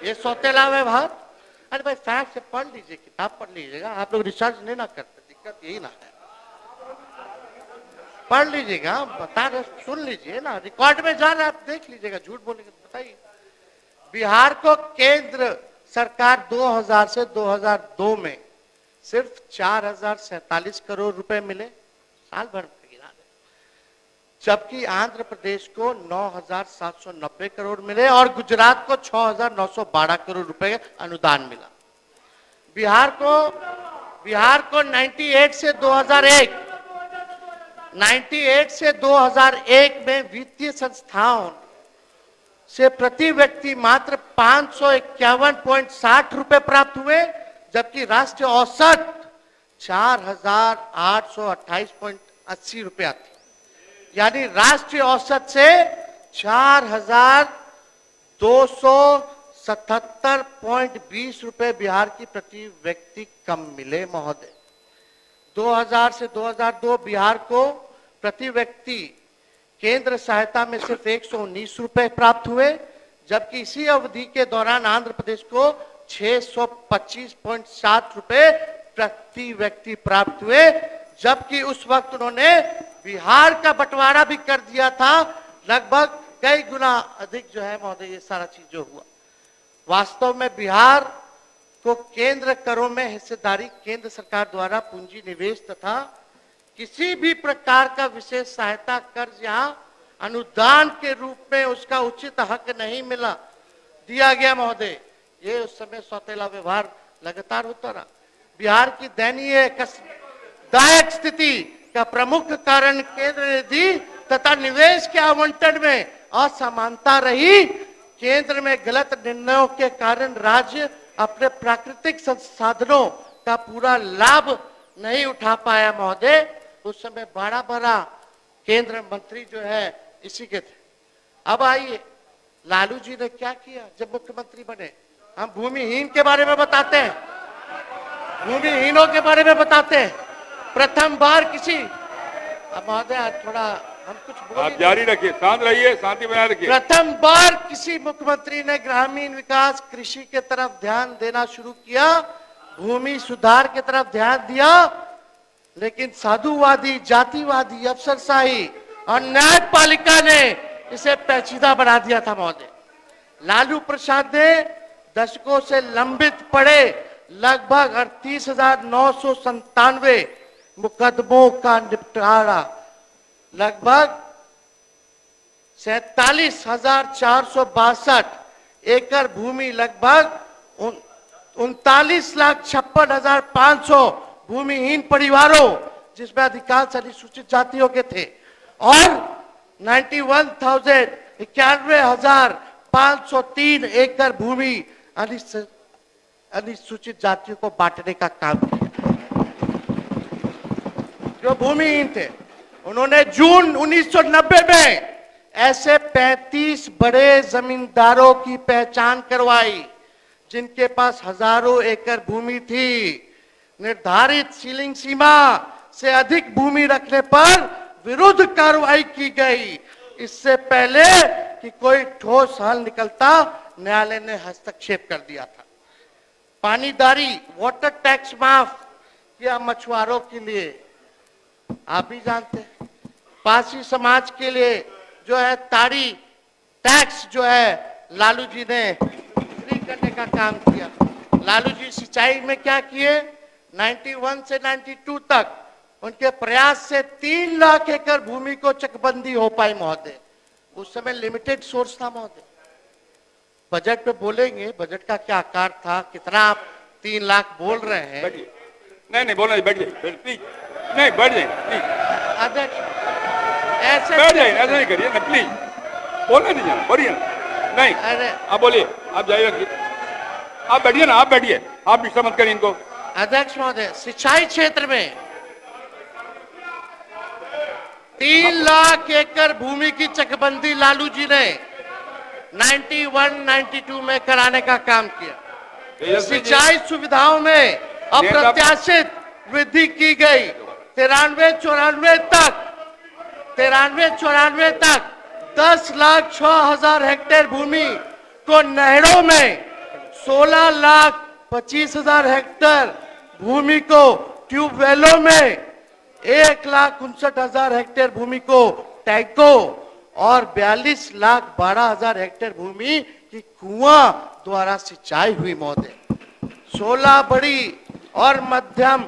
ये सौतेला व्यवहार। अरे भाई फैक्ट से पढ़ लीजिए, किताब पढ़ लीजिएगा, आप लोग रिसर्च नहीं ना करते, दिक्कत यही ना है। पढ़ लीजिएगा, बता रहे, सुन लीजिए ना, रिकॉर्ड में जा रहा है, आप देख लीजिएगा, झूठ बोलेंगे तो बताइए। बिहार को केंद्र सरकार 2000 से 2002 में सिर्फ 4047 करोड़ रुपए मिले, साल भर में गिना दे, जबकि आंध्र प्रदेश को 9790 करोड़ मिले और गुजरात को 6912 करोड़ रुपए अनुदान मिला। बिहार को 98 से 2001 में वित्तीय संस्थाओं से प्रति व्यक्ति मात्र 551.60 रुपए प्राप्त हुए, जबकि राष्ट्रीय औसत 4828.80 रुपया थी। यानी राष्ट्रीय औसत से 4277.20 रुपए बिहार की प्रति व्यक्ति कम मिले महोदय। 2000 से 2002 बिहार को प्रति व्यक्ति केंद्र सहायता में सिर्फ 119 रुपए प्राप्त हुए, जबकि इसी अवधि के दौरान आंध्र प्रदेश को 625.7 रुपए प्रति व्यक्ति प्राप्त हुए, जबकि उस वक्त उन्होंने बिहार का बंटवारा भी कर दिया था, लगभग कई गुना अधिक जो है महोदय ये सारा चीज जो हुआ। वास्तव में बिहार को केंद्र करों में हिस्सेदारी केंद्र सरकार द्वारा पूंजी निवेश तथा किसी भी प्रकार का विशेष सहायता कर्ज यहाँ अनुदान के रूप में उसका उचित हक नहीं मिला, दिया गया महोदय। ये उस समय सौतेला व्यवहार लगातार होता रहा। बिहार की दयनीय दायक स्थिति का प्रमुख कारण केंद्र निधि तथा निवेश के आवंटन में असमानता रही। केंद्र में गलत निर्णयों के कारण राज्य अपने प्राकृतिक संसाधनों का पूरा लाभ नहीं उठा पाया महोदय। उस समय बड़ा बड़ा केंद्र मंत्री जो है इसी के थे। अब आइए लालू जी ने क्या किया जब मुख्यमंत्री बने। हम भूमिहीन के बारे में बताते हैं, भूमिहीनों के बारे में बताते हैं। प्रथम बार किसी, अब महोदय थोड़ा हम कुछ
आप जारी रखिए, शांत रहिए, शांति बनाए रखिए।
प्रथम बार किसी मुख्यमंत्री ने ग्रामीण विकास कृषि के तरफ ध्यान देना शुरू किया, भूमि सुधार के तरफ ध्यान दिया, लेकिन साधुवादी, जातिवादी, अफसरशाही और न्यायपालिका ने इसे पेचीदा बना दिया था महोदय। लालू प्रसाद ने दशकों से लंबित पड़े लगभग 38,997 मुकदमों का निपटारा, लगभग 47,462 एकड़ भूमि, लगभग 39,56,500 भूमिहीन परिवारों, जिसमें अधिकांश अनुसूचित जातियों के थे, और 91,503 एकड़ भूमि अनुसूचित जातियों को बांटने का काम किया। जो भूमिहीन थे उन्होंने जून 1990 में ऐसे 35 बड़े जमींदारों की पहचान करवाई जिनके पास हजारों एकड़ भूमि थी। निर्धारित सीलिंग सीमा से अधिक भूमि रखने पर विरुद्ध कार्रवाई की गई। इससे पहले कि कोई ठोस हल निकलता, न्यायालय ने हस्तक्षेप कर दिया था। पानीदारी वाटर टैक्स माफ किया मछुआरों के लिए, आप भी जानते हैं। पासी समाज के लिए जो है ताड़ी टैक्स जो है लालू जी ने फ्री करने का काम किया। लालू जी सिंचाई में क्या किए, 91 से 92 तक उनके प्रयास से 3 लाख एकड़ भूमि को चकबंदी हो पाई महोदय। उस समय लिमिटेड सोर्स था महोदय। बजट पे बोलेंगे बजट का क्या आकार था, कितना आप 3 लाख बोल रहे हैं।
नहीं बोलना, बैठ जाइए प्लीज, नहीं बैठ जाइए प्लीज।
अध्यक्ष ऐसे
बैठ जाइए, ऐसा नहीं करिए ना प्लीज, बोलना नहीं जाना, बोलिए ना। नहीं
अरे
आप बोलिए, आप जाइए रखिए, आप बैठिए ना, आप बैठिए, आप डिस्टर्ब मत करिए इनको।
अध्यक्ष महोदय, सिंचाई क्षेत्र में 3 लाख एकड़ भूमि की चकबंदी लालू जी ने 91-92 में कराने का काम किया। सिंचाई सुविधाओं में अप्रत्याशित वृद्धि की गई। 93-94 तक 10,06,000 हेक्टेयर भूमि को नहरों में, 16,25,000 हेक्टेयर भूमि को ट्यूबवेलों में, 1,59,000 हेक्टेयर भूमि को टैंकों और 42,12,000 हेक्टेयर भूमि की कुआं द्वारा सिंचाई हुई महोदय। 16 बड़ी और मध्यम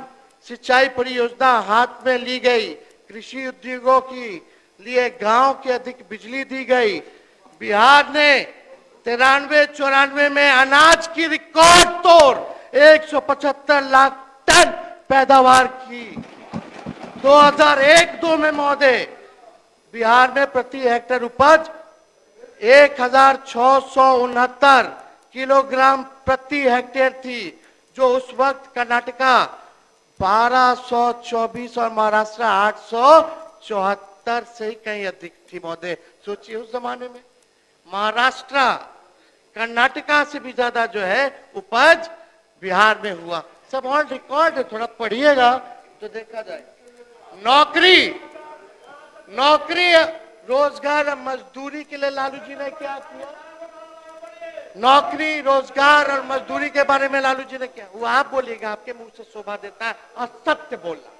सिंचाई परियोजना हाथ में ली गई। कृषि उद्योगों की लिए गांव के अधिक बिजली दी गई। बिहार ने 93-94 में अनाज की रिकॉर्ड तोड़ 175 लाख टन पैदावार की। 2001-2 में महोदय बिहार में प्रति हेक्टेयर उपज 1,669 किलोग्राम प्रति हेक्टेयर थी, जो उस वक्त कर्नाटका 1224 और महाराष्ट्र 874 से ही कहीं अधिक थी महोदय। सोचिए उस जमाने में महाराष्ट्र कर्नाटका से भी ज्यादा जो है उपज बिहार में हुआ। सब ऑन रिकॉर्ड है, थोड़ा पढ़िएगा तो देखा जाए। नौकरी रोजगार और मजदूरी के लिए लालू जी ने क्या किया? नौकरी रोजगार और मजदूरी के बारे में लालू जी ने क्या, वो आप बोलिएगा, आपके मुंह से शोभा देता है और सत्य बोलना।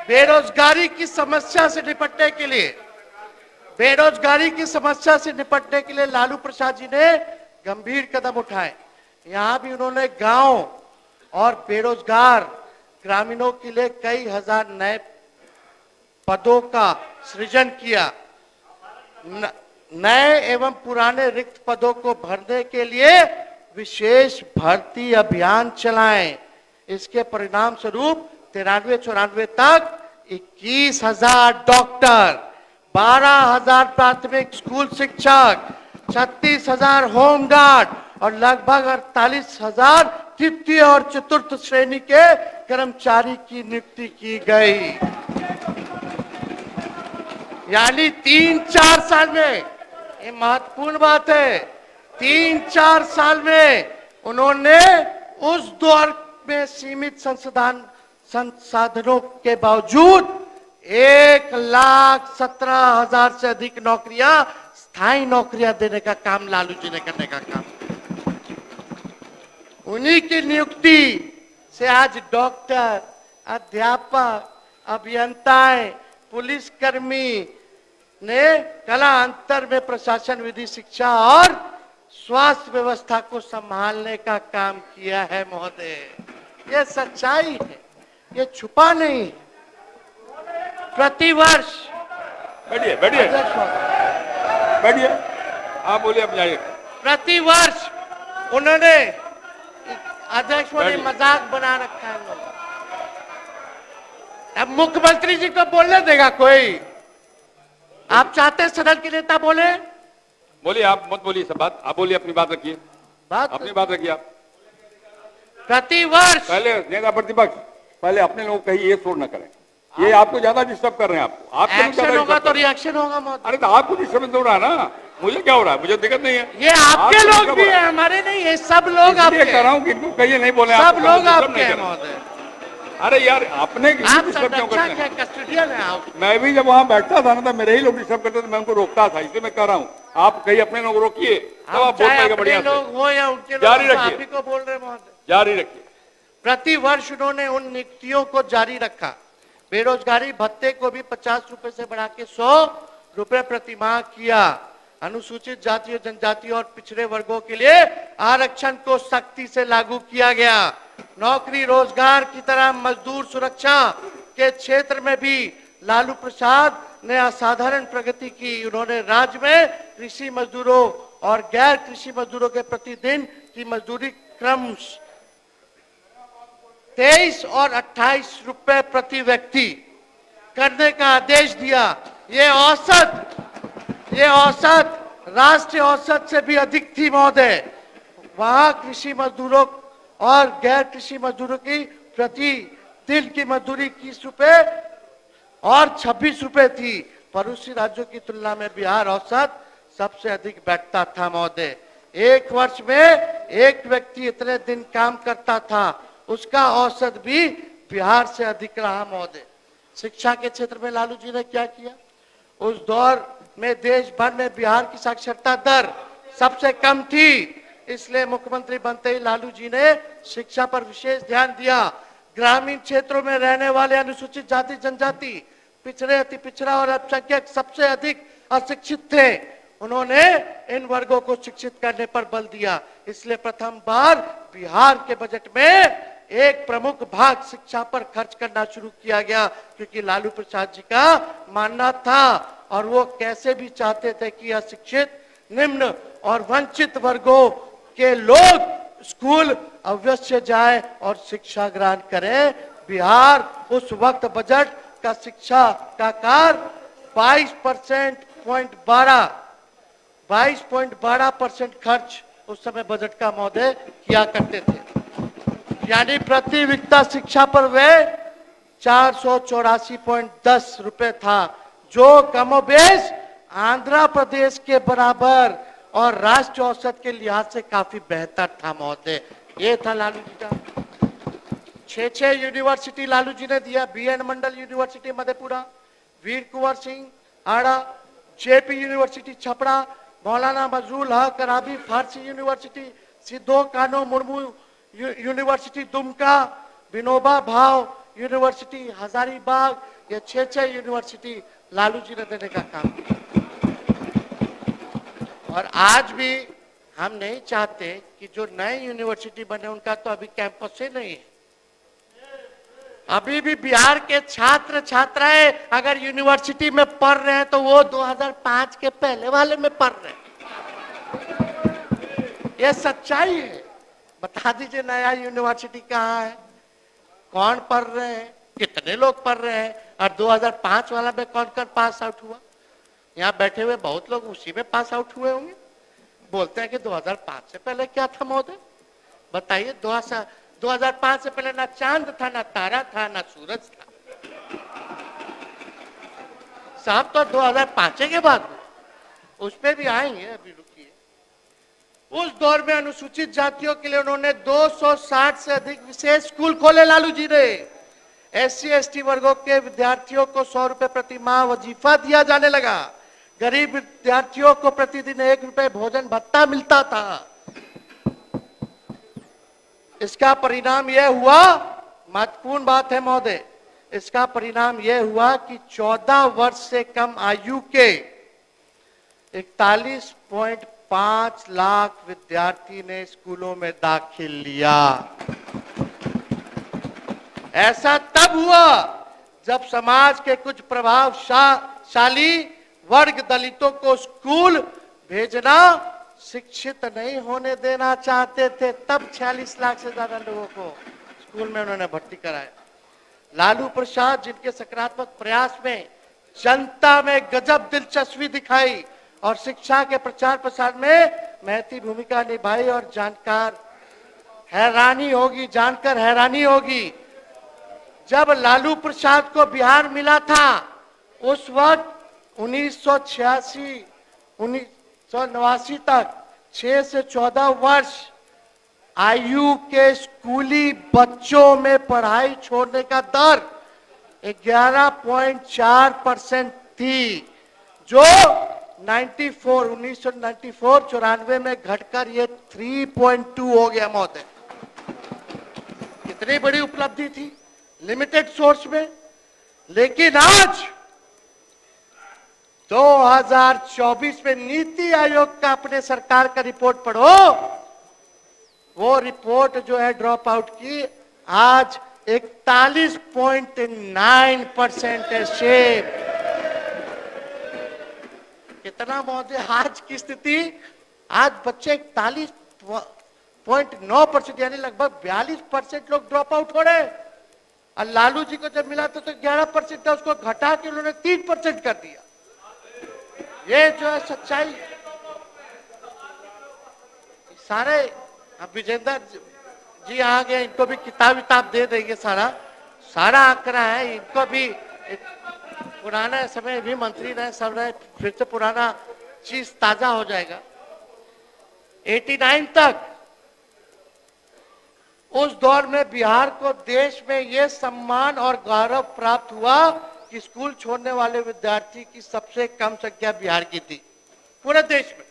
बेरोजगारी की समस्या से निपटने के लिए लालू प्रसाद जी ने गंभीर कदम उठाए। यहां भी उन्होंने गांव और बेरोजगार ग्रामीणों के लिए कई हजार नए पदों का सृजन किया। नए एवं पुराने रिक्त पदों को भरने के लिए विशेष भर्ती अभियान चलाएं। इसके परिणाम स्वरूप 93-94 तक 21,000 डॉक्टर, 12,000 प्राथमिक स्कूल शिक्षक, 36,000 होमगार्ड और लगभग 48,000 तृतीय और चतुर्थ श्रेणी के कर्मचारी की नियुक्ति की गई। यानी 3-4 साल में, ये महत्वपूर्ण बात है, 3-4 साल में उन्होंने उस दौर में सीमित संसाधनों के बावजूद 1,17,000 से अधिक नौकरियां, स्थायी नौकरियां देने का काम लालू जी ने करने का काम। उन्हीं की नियुक्ति से आज डॉक्टर, अध्यापक, अभियंताएं, पुलिसकर्मी ने कला अंतर में प्रशासन, विधि, शिक्षा और स्वास्थ्य व्यवस्था को संभालने का काम किया है महोदय। ये सच्चाई है, ये छुपा नहीं है। प्रतिवर्ष
बैठिए, आप बोलिए, अब जाइए।
प्रतिवर्ष उन्होंने, अध्यक्ष ने मजाक बना रखा है उन्होंने। अब मुख्यमंत्री जी को बोलने देगा कोई? आप चाहते हैं सदन के नेता बोले?
बोलिए, आप मत बोलिए सब बात, आप बोलिए, अपनी बात रखिए, अपनी बात रखिए आप।
प्रतिवर्ष
पहले नेता प्रतिपक्ष, पहले अपने लोग कहीं ये शोर न करें। ये आपको ज्यादा डिस्टर्ब कर रहे हैं। आपको आपको
एक्शन
ज्यादा
होगा
disturb
तो
कर रहे हैं।
रिएक्शन होगा महोदय।
अरे तो आपको डिस्टर्बेंस हो रहा है ना, मुझे क्या हो रहा है? मुझे दिक्कत नहीं है।
ये आपके
आपको
लोग
disturb
भी
हो रहा
हैं, हमारे नहीं है, सब लोग
इसलिए
आपके
कह रहा हूँ कि इनको कहिए नहीं बोले,
सब
आपको
लोग
disturb
आपके
नहीं
हैं
कर रहे।
महोदय।
अरे यार अपने
आप
डिस्टर्ब क्यों
संरक्षक
करते हैं?
है, कस्टोडियन है आप।
मैं भी जब वहां बैठता था ना तो मेरे ही लोग डिस्टर्ब करते थे, मैं उनको रोकता था। इसलिए मैं कह रहा हूँ आप कहीं अपने लोग रोकिए तब आप बोल
चाहे
पाएंगे
अपने
बढ़िया से।
लोग हो या उनके लोग,
जारी
हम तो
रखिए।
आप ही को बोल रहे हैं महोदय।
जारी रखिए।
प्रति वर्ष उन्होंने उन नियुक्तियों को जारी रखा। बेरोजगारी भत्ते को भी 50 रुपए से बढ़ा के 100 रुपए प्रति माह किया। अनुसूचित जाति और जनजाति और पिछड़े वर्गों के लिए आरक्षण को सख्ती से लागू किया गया। नौकरी रोजगार की तरह मजदूर सुरक्षा के क्षेत्र में भी लालू प्रसाद ने असाधारण प्रगति की। उन्होंने राज्य में कृषि मजदूरों और गैर कृषि मजदूरों के प्रतिदिन की मजदूरी क्रम 23 और 28 रुपए प्रति व्यक्ति करने का आदेश दिया। ये औसत राष्ट्रीय औसत से भी अधिक थी महोदय। वहां कृषि मजदूरों और गैर कृषि मजदूरों की प्रति दिन की मजदूरी 21 रुपए और 26 रुपए थी। पड़ोसी राज्यों की तुलना में बिहार औसत सबसे अधिक बैठता था महोदय। एक वर्ष में एक व्यक्ति इतने दिन काम करता था, उसका औसत भी बिहार से अधिक रहा महोदय। शिक्षा के क्षेत्र में लालू जी ने क्या किया? उस दौर में देश भर में बिहार की साक्षरता दर सबसे कम थी। इसलिए मुख्यमंत्री बनते ही लालू जी ने शिक्षा पर विशेष ध्यान दिया। ग्रामीण क्षेत्रों में रहने वाले अनुसूचित जाति जनजाति, पिछड़े अति पिछड़ा और अल्पसंख्यक सबसे अधिक अशिक्षित थे। उन्होंने इन वर्गों को शिक्षित करने पर बल दिया। इसलिए प्रथम बार बिहार के बजट में एक प्रमुख भाग शिक्षा पर खर्च करना शुरू किया गया, क्योंकि लालू प्रसाद जी का मानना था और वो कैसे भी चाहते थे कि अशिक्षित, निम्न और वंचित वर्गों के लोग स्कूल अवश्य जाए और शिक्षा ग्रहण करें। बिहार उस वक्त बजट का शिक्षा का कार 22.12% खर्च उस समय बजट का महोदय किया करते थे। यानी प्रति वित्ता शिक्षा पर वे 484.10 रुपए था, जो कमोबेश आंध्र प्रदेश के बराबर और राष्ट्रीय औसत के लिहाज से काफी बेहतर था महोदय। ये था लालू जी का। 6 यूनिवर्सिटी लालू जी ने दिया। BN मंडल यूनिवर्सिटी मधेपुरा, वीर कुंवर सिंह आड़ा, JP यूनिवर्सिटी छपरा, मौलाना मजरूल हक अराबी फारसी यूनिवर्सिटी, सिद्धो कानो मुर्मू यूनिवर्सिटी दुमका, विनोबा भाव यूनिवर्सिटी हजारीबाग। ये 6 यूनिवर्सिटी लालू जी ने देने का काम किया। और आज भी हम नहीं चाहते कि जो नए यूनिवर्सिटी बने उनका तो अभी कैंपस ही नहीं है। अभी भी बिहार के छात्र छात्राएं अगर यूनिवर्सिटी में पढ़ रहे हैं तो वो 2005 के पहले वाले में पढ़ रहे हैं। ये सच्चाई है। बता दीजिए नया यूनिवर्सिटी कहाँ है, कौन पढ़ रहे हैं, कितने लोग पढ़ रहे हैं, और 2005 वाला में कौन कौन पास आउट हुआ? यहाँ बैठे हुए बहुत लोग उसी में पास आउट हुए होंगे। बोलते हैं कि 2005 से पहले क्या था महोदय? बताइए। 2005 से पहले ना चांद था, ना तारा था, ना सूरज था। साहब तो 2005 के बाद उस पर भी आएंगे, अभी रुकिए। उस दौर में अनुसूचित जातियों के लिए उन्होंने 260 से अधिक विशेष स्कूल खोले लालू जी ने। SC ST वर्गों के विद्यार्थियों को 100 रुपए प्रति माह वजीफा दिया जाने लगा। गरीब विद्यार्थियों को प्रतिदिन 1 रुपए भोजन भत्ता मिलता था। इसका परिणाम यह हुआ, महत्वपूर्ण बात है महोदय, इसका परिणाम यह हुआ कि 14 वर्ष से कम आयु के 41.5 लाख विद्यार्थी ने स्कूलों में दाखिल लिया। ऐसा तब हुआ जब समाज के कुछ प्रभावशाली वर्ग दलितों को स्कूल भेजना, शिक्षित नहीं होने देना चाहते थे। तब 46 लाख से ज्यादा लोगों को स्कूल में उन्होंने भर्ती कराया। लालू प्रसाद जिनके सकारात्मक प्रयास में जनता में गजब दिलचस्पी दिखाई और शिक्षा के प्रचार प्रसार में महती भूमिका निभाई, और जानकर हैरानी होगी जब लालू प्रसाद को बिहार मिला था उस वक्त 1986 1989 तक 6 से 14 वर्ष आयु के स्कूली बच्चों में पढ़ाई छोड़ने का दर 11.4% थी, जो 1994 में घटकर ये 3.2 हो गया महोदय। कितनी बड़ी उपलब्धि थी लिमिटेड सोर्स में। लेकिन आज 2024 में नीति आयोग का अपने सरकार का रिपोर्ट पढ़ो, वो रिपोर्ट जो है ड्रॉप आउट की आज 41.9% है शेप। कितना महोदय आज की स्थिति, आज बच्चे 41.9% यानी लगभग 42% लोग ड्रॉप आउट हो रहे हैं। और लालू जी को जब मिला था तो 11% था, उसको घटा के उन्होंने 3% कर दिया। ये जो है सच्चाई सारे। अब विजेंद्र जी आ गए, इनको भी किताब दे देंगे, सारा आंकड़ा है। इनको भी पुराना समय भी मंत्री रहे, सब रहे, फिर से पुराना चीज ताजा हो जाएगा। 89 तक उस दौर में बिहार को देश में यह सम्मान और गौरव प्राप्त हुआ कि स्कूल छोड़ने वाले विद्यार्थी की सबसे कम संख्या बिहार की थी पूरे देश में।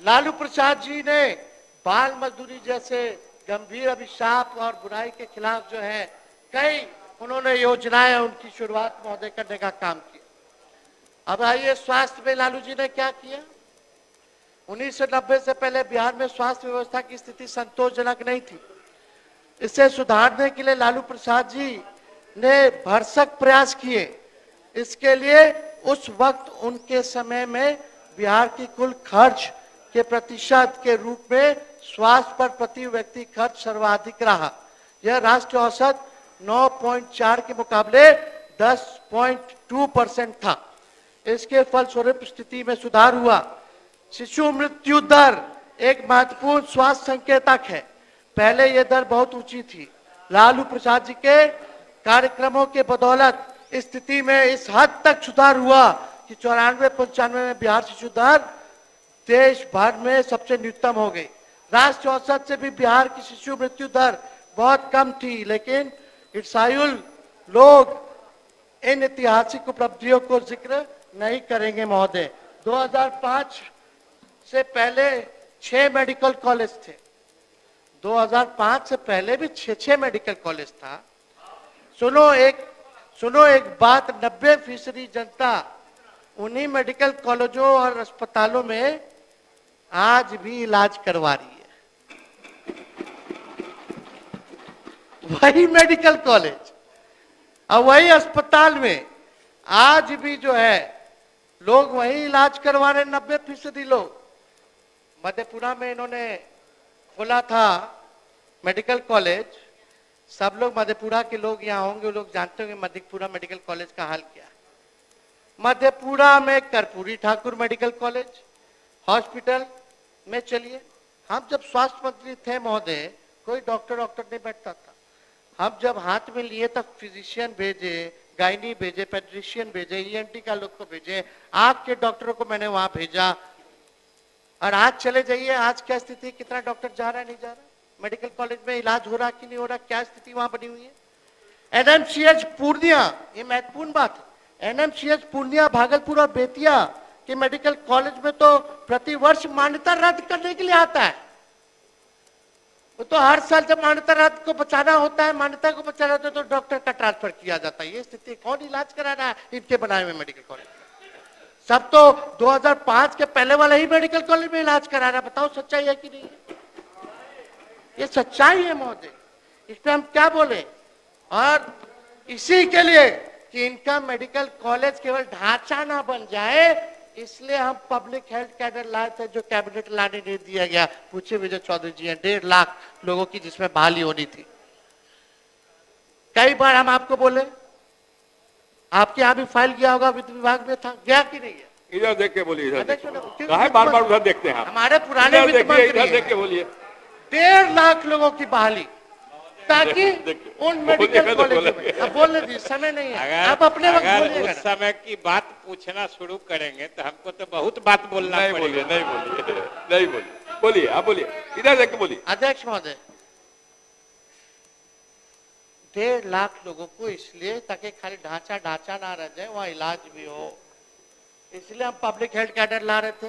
लालू प्रसाद जी ने बाल मजदूरी जैसे गंभीर अभिशाप और बुराई के खिलाफ जो है कई उन्होंने योजनाएं उनकी शुरुआत महोदय करने का काम किया। अब आइए स्वास्थ्य में लालू जी ने क्या किया। 1990 से पहले बिहार में स्वास्थ्य व्यवस्था की स्थिति संतोषजनक नहीं थी। इसे सुधारने के लिए लालू प्रसाद जी ने भरसक प्रयास किए। इसके लिए उस वक्त उनके समय में बिहार की कुल खर्च के प्रतिशत के रूप में स्वास्थ्य पर प्रति व्यक्ति खर्च सर्वाधिक रहा। यह राष्ट्रीय औसत 9.4 के मुकाबले 10.2% था। इसके फलस्वरूप स्थिति में सुधार हुआ। शिशु मृत्यु दर एक महत्वपूर्ण स्वास्थ्य संकेतक है। पहले यह दर बहुत ऊंची थी। लालू प्रसाद जी के कार्यक्रमों के बदौलत स्थिति में इस हद तक सुधार हुआ कि 94-95 में बिहार शिशु दर देश भर में सबसे न्यूनतम हो गई। राष्ट्रीय औसत से भी बिहार की शिशु मृत्यु दर बहुत कम थी, लेकिन ईर्ष्यालु लोग इन ऐतिहासिक उपलब्धियों को जिक्र नहीं करेंगे महोदय। 2005 से पहले 6 मेडिकल कॉलेज थे। 2005 से पहले भी 6 मेडिकल कॉलेज था। सुनो एक बात, 90% जनता उन्हीं मेडिकल कॉलेजों और अस्पतालों में आज भी इलाज करवा रही है। वही मेडिकल कॉलेज और वही अस्पताल में आज भी जो है लोग वही इलाज करवा रहे। 90% लोग। मधेपुरा में इन्होंने खोला था मेडिकल कॉलेज। सब लोग मधेपुरा के लोग यहाँ होंगे, लोग जानते होंगे मधेपुरा मेडिकल कॉलेज का हाल क्या है। मधेपुरा में Karpoori Thakur medical college hospital में चलिए, हम जब स्वास्थ्य मंत्री थे महोदय, कोई डॉक्टर नहीं बैठता था। हम जब हाथ में लिए तब फिजिशियन भेजे, गायनी भेजे, पेडिट्रिशियन भेजे, ईएनटी का लोग को भेजे, आंख के डॉक्टरों को मैंने वहां भेजा। और आज चले जाइए, आज क्या स्थिति, कितना डॉक्टर जा रहा है नहीं जा रहा, मेडिकल कॉलेज में इलाज हो रहा कि नहीं हो रहा, क्या स्थिति वहां बनी हुई है। एनएमसीएच पूर्णिया, ये महत्वपूर्ण बात है, एनएमसीएच पूर्णिया, भागलपुर और बेतिया के मेडिकल कॉलेज में तो प्रतिवर्ष मान्यता रद्द करने के लिए आता है। वो तो हर साल जब मान्यता रद्द को बचाना होता है, मान्यता को बचाना होता है, तो डॉक्टर का ट्रांसफर किया जाता है। ये स्थिति, कौन इलाज करा रहा है इनके बनाए हुए मेडिकल कॉलेज। सब तो 2005 के पहले वाला ही मेडिकल कॉलेज में इलाज करा रहा है। बताओ सच्चाई है कि नहीं है? ये सच्चाई है महोदय, इसमें हम क्या बोले। और इसी के लिए कि इनका मेडिकल कॉलेज केवल ढांचा ना बन जाए, इसलिए हम पब्लिक हेल्थ कैडर लाए थे, जो कैबिनेट लाने नहीं दिया गया। पूछे विजय चौधरी जी, 1.5 लाख लोगों की जिसमें बहाली होनी थी। कई बार हम आपको बोले, आपके यहाँ भी फाइल गया होगा, वित्त विभाग में था, गया कि नहीं गया?
इधर देख के बोलिए, इधर
बार
बार उधर देखते हैं।
हमारे पुराने वित्त मंत्री,
इधर देख के बोलिए।
1.5 लाख लोगों की बहाली ताकि
देखिए,
उन मेडिकल
बोलिएगा तो
कॉलेजों में
बोलेंगे।
अब बोलने दीजिए, समय नहीं है,
अगर
आप अपने वक्त
अगर
बोलिएगा
उस
ना।
समय की बात पूछना शुरू करेंगे तो हमको तो बहुत बात बोलना
नहीं
पड़ेगा।
बोलिए, नहीं बोलिए, नहीं बोलिए, बोलिए, आप बोलिए, इधर देख के बोलिए।
अध्यक्ष महोदय, 1.5 लाख लोगों को इसलिए ताकि खाली ढांचा ढांचा ना रह जाए, वहाँ इलाज भी हो, इसलिए हम पब्लिक हेल्थ कैडर ला रहे थे।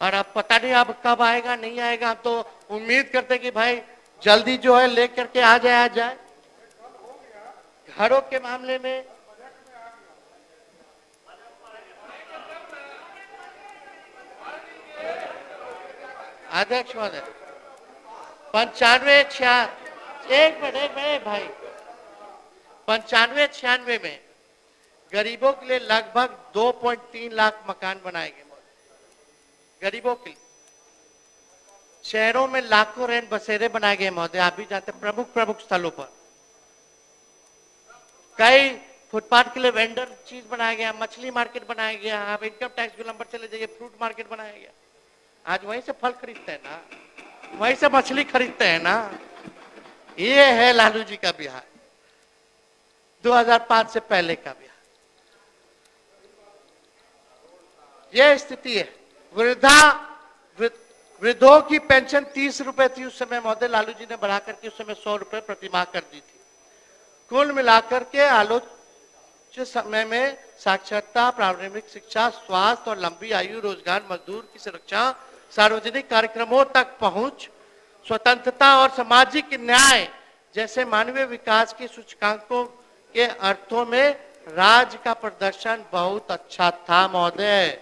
और अब पता नहीं अब कब आएगा नहीं आएगा, हम तो उम्मीद करते कि भाई जल्दी जो है लेकर के आ जाए। घरों के मामले में अध्यक्ष महोदय 95-96 भाई 95-96 में गरीबों के लिए लगभग 2.3 लाख मकान बनाए गए महोदय, गरीबों के लिए। शहरों में लाखों रैन बसेरे बनाए गए महोदय, आप भी जानते हैं, प्रमुख स्थलों पर। कई फुटपाथ के लिए वेंडर चीज बनाया गया, मछली मार्केट बनाया गया, आप इनकम टैक्स बिल नंबर चले जाइए, फ्रूट मार्केट बनाया गया। आज वहीं से फल खरीदते हैं ना, वहीं से मछली खरीदते हैं ना। ये है लालू जी का बिहार, 2005 से पहले का बिहार। यह स्थिति है। वृद्धों की पेंशन 30 रुपए थी उस समय महोदय, लालू जी ने बढ़ा करके उस समय 100 रुपए प्रतिमाह कर दी थी। कुल मिलाकर के आलोच्य समय में साक्षरता, प्रारंभिक शिक्षा, स्वास्थ्य और लंबी आयु, रोजगार, मजदूर की सुरक्षा, सार्वजनिक कार्यक्रमों तक पहुंच, स्वतंत्रता और सामाजिक न्याय जैसे मानवीय विकास के सूचकांकों के अर्थों में राज्य का प्रदर्शन बहुत अच्छा था महोदय,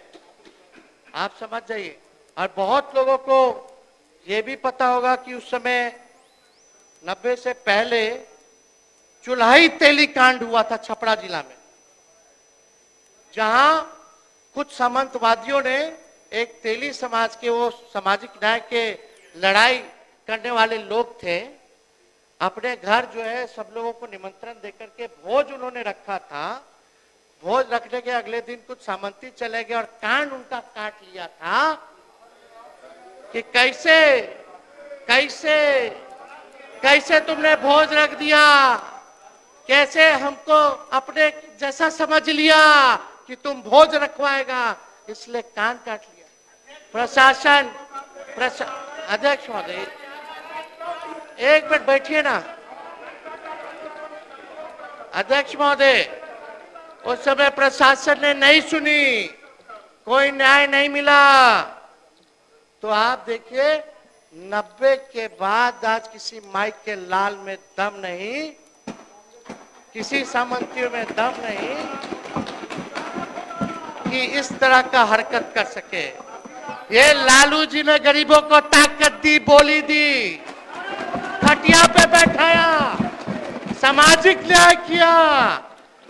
आप समझ जाइए। और बहुत लोगों को यह भी पता होगा कि उस समय 90 से पहले चुल्हाई तेली कांड हुआ था छपरा जिला में, जहां कुछ सामंतवादियों ने एक तेली समाज के, वो सामाजिक न्याय के लड़ाई करने वाले लोग थे, अपने घर जो है सब लोगों को निमंत्रण देकर के भोज उन्होंने रखा था। भोज रखने के अगले दिन कुछ सामंती चले गए और कान उनका काट लिया था कि कैसे कैसे कैसे तुमने भोज रख दिया, कैसे हमको अपने जैसा समझ लिया कि तुम भोज रखवाएगा, इसलिए कान काट लिया। अध्यक्ष महोदय एक मिनट बैठिए ना। अध्यक्ष महोदय, उस समय प्रशासन ने नहीं सुनी, कोई न्याय नहीं मिला, तो आप देखिए 90 के बाद आज किसी माइक के लाल में दम नहीं, किसी सामंतियों में दम नहीं कि इस तरह का हरकत कर सके। ये लालू जी ने गरीबों को ताकत दी, बोली दी, खटिया पे बैठाया, सामाजिक न्याय किया।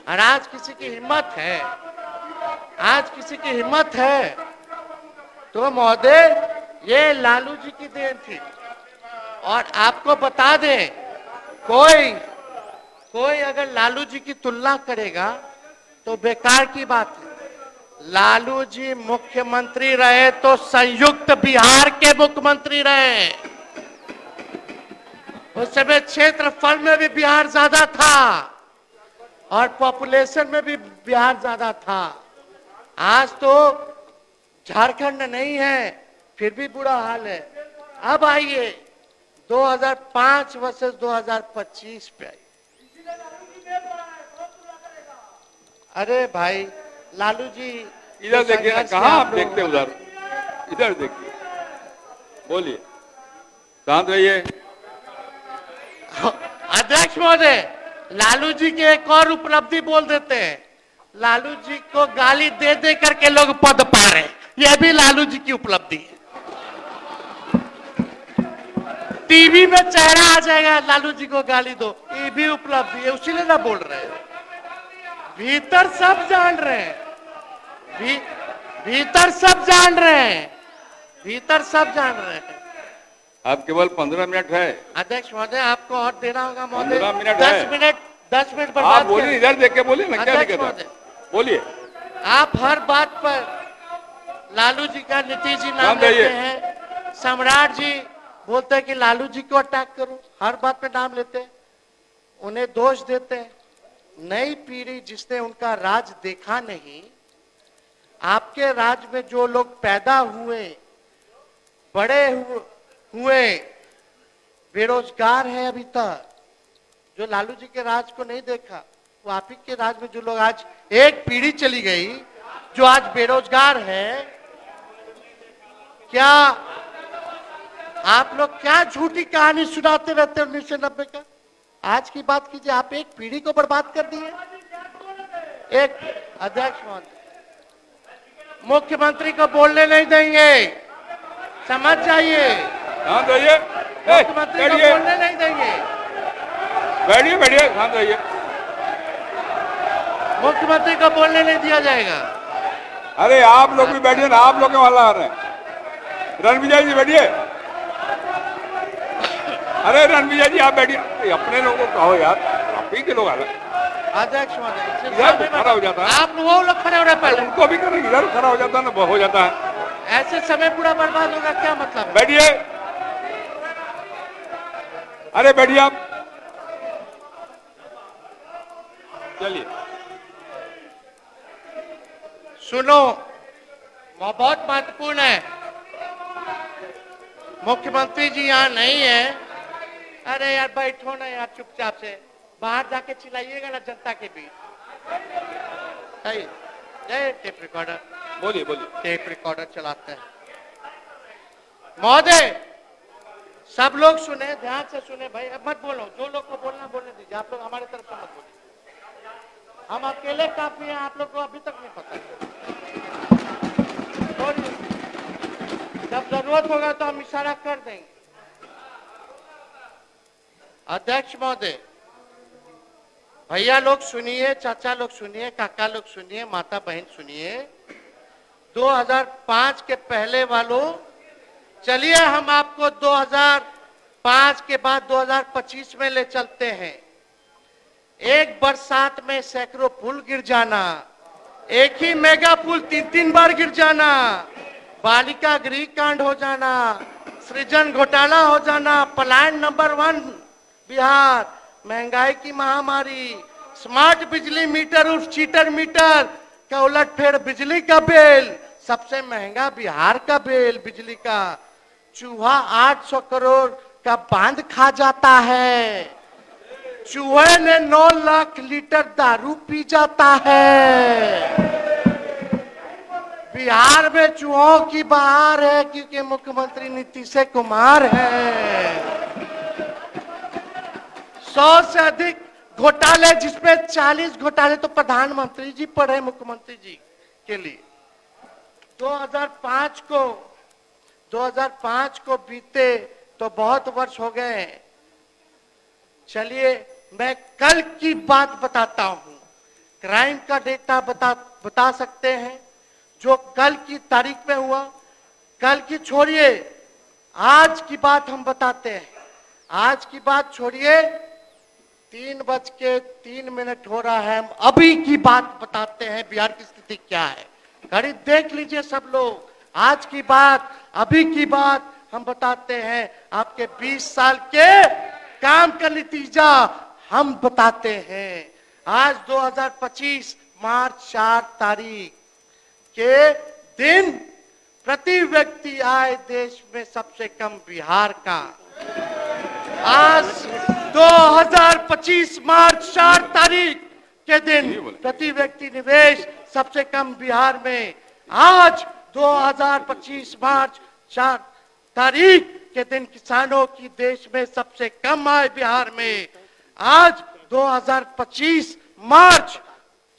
और आज किसी की हिम्मत है, आज किसी की हिम्मत है तो महोदय ये लालू जी की देन थी। और आपको बता दें, कोई अगर लालू जी की तुलना करेगा तो बेकार की बात है। लालू जी मुख्यमंत्री रहे तो संयुक्त बिहार के मुख्यमंत्री रहे, उस समय क्षेत्रफल में भी बिहार ज्यादा था और पॉपुलेशन में भी बिहार ज्यादा था। आज तो झारखंड नहीं है, फिर भी बुरा हाल है। अब आइए 2005 वर्सेस 2025 पे आइए। अरे भाई लालू जी
इधर देखिए ना, कहाँ आप देखते उधर, इधर देखिए, बोलिए, शांत रहिए।
अध्यक्ष महोदय, लालू जी की एक और उपलब्धि बोल देते हैं। लालू जी को गाली दे दे करके लोग पद पा रहे हैं, यह भी लालू जी की उपलब्धि है। टीवी में चेहरा आ जाएगा, लालू जी को गाली दो, ये भी उपलब्धि है, उसीलिए ना बोल रहे हैं। भीतर सब जान रहे हैं, भीतर सब जान रहे हैं, भीतर सब जान रहे हैं।
आप केवल 15 मिनट है
अध्यक्ष महोदय, आपको और देना होगा महोदय।
15 मिनट
10 मिनट
आप
बर्बाद
बोलिए,
करें।
इधर देख के बोलिए ना, क्या
अध्यक्ष
दिक्कत
महोदय,
है, बोलिए।
आप हर बात पर लालू जी का नीतीश जी नाम
शांत रहिए।
लेते हैं, सम्राट जी बोलते हैं कि लालू जी को अटैक करो, हर बात पे नाम लेते हैं। उन्हें दोष देते हैं। नई पीढ़ी जिसने उनका राज देखा नहीं, आपके राज में जो लोग पैदा हुए, बड़े हुए बेरोजगार हैं अभी तक, जो लालू जी के राज को नहीं देखा, वो आप ही के राज में जो लोग आज एक पीढ़ी चली गई जो आज बेरोजगार है, क्या आप लोग क्या झूठी कहानी सुनाते रहते हैं 1990 का? आज की बात कीजिए, आप एक पीढ़ी को बर्बाद कर दिए। एक अध्यक्ष महोदय, मुख्यमंत्री को बोलने नहीं देंगे, समझ जाइए।
शांत रहिए,
मुख्यमंत्री को बोलने नहीं देंगे।
बैठिए बैठिए, शांत रहिए।
मुख्यमंत्री को बोलने नहीं दिया जाएगा।
अरे आप लोग भी बैठिए ना, आप लोग हल्ला कर रहे हैं। रणविजय जी बैठिए। अरे रणविजय जी आप बैठिए, अपने लोगों को कहो यार, आप ही के लोग आ रहे।
अध्यक्ष महोदय,
इधर खड़ा हो जाता है,
आप वो लोग खड़े हो रहे पहले,
उनको भी करेंगे, इधर खड़ा हो जाता है ना, हो जाता है।
ऐसे समय पूरा बर्बाद होगा, क्या मतलब है?
बैठिए, अरे बैठिए आप, चलिए।
सुनो, बहुत महत्वपूर्ण है। मुख्यमंत्री जी यहाँ नहीं है। अरे यार बैठो ना यार, चुपचाप से बाहर जाके चिल्लाइएगा ना जनता के बीच। जय टेप रिकॉर्डर,
बोलिए बोलिए।
टेप रिकॉर्डर चलाते हैं। महोदय, सब लोग सुने, ध्यान से सुने भाई, अब मत बोलो, जो लोग को बोलना बोलने दीजिए। आप लोग हमारे तरफ से मत बोलिए, हम अकेले काफी हैं, आप लोग को अभी तक नहीं पता। जब जरूरत होगा तो हम इशारा कर देंगे। अध्यक्ष महोदय, भैया लोग सुनिए, चाचा लोग सुनिए, काका लोग सुनिए, माता बहन सुनिए। 2005 के पहले वालों, चलिए हम आपको 2005 के बाद 2025 में ले चलते हैं। एक बरसात में सैकड़ों पुल गिर जाना, एक ही मेगा पुल 3-3 बार गिर जाना, बालिका गृह कांड हो जाना, सृजन घोटाला हो जाना, पलायन नंबर 1 बिहार, महंगाई की महामारी, स्मार्ट बिजली मीटर उर्फ चीटर मीटर का उलटफेर बिजली का बिल, सबसे महंगा बिहार का बिल बिजली का, चूहा 800 करोड़ का बांध खा जाता है, चूहे ने 9 लाख लीटर दारू पी जाता है। बिहार में चूहों की बहार है क्योंकि मुख्यमंत्री नीतीश कुमार है। 100 से अधिक घोटाले, जिसमें 40 घोटाले तो प्रधानमंत्री जी पढ़े मुख्यमंत्री जी के लिए। 2005 को बीते तो बहुत वर्ष हो गए। चलिए मैं कल की बात बताता हूं, क्राइम का डेटा बता सकते हैं जो कल की तारीख में हुआ। कल की छोड़िए, आज की बात हम बताते हैं। आज की बात छोड़िए, 3:03 हो रहा है, हम अभी की बात बताते हैं, बिहार की स्थिति क्या है। घड़ी देख लीजिए सब लोग, आज की बात, अभी की बात हम बताते हैं। आपके 20 साल के काम का नतीजा हम बताते हैं। आज 2025 मार्च 4 तारीख के दिन प्रति व्यक्ति आय देश में सबसे कम बिहार का। आज 2025 मार्च 4 तारीख के दिन प्रति व्यक्ति निवेश सबसे कम बिहार में। आज 2025 मार्च 4 तारीख के दिन किसानों की देश में सबसे कम आय बिहार में। आज 2025 मार्च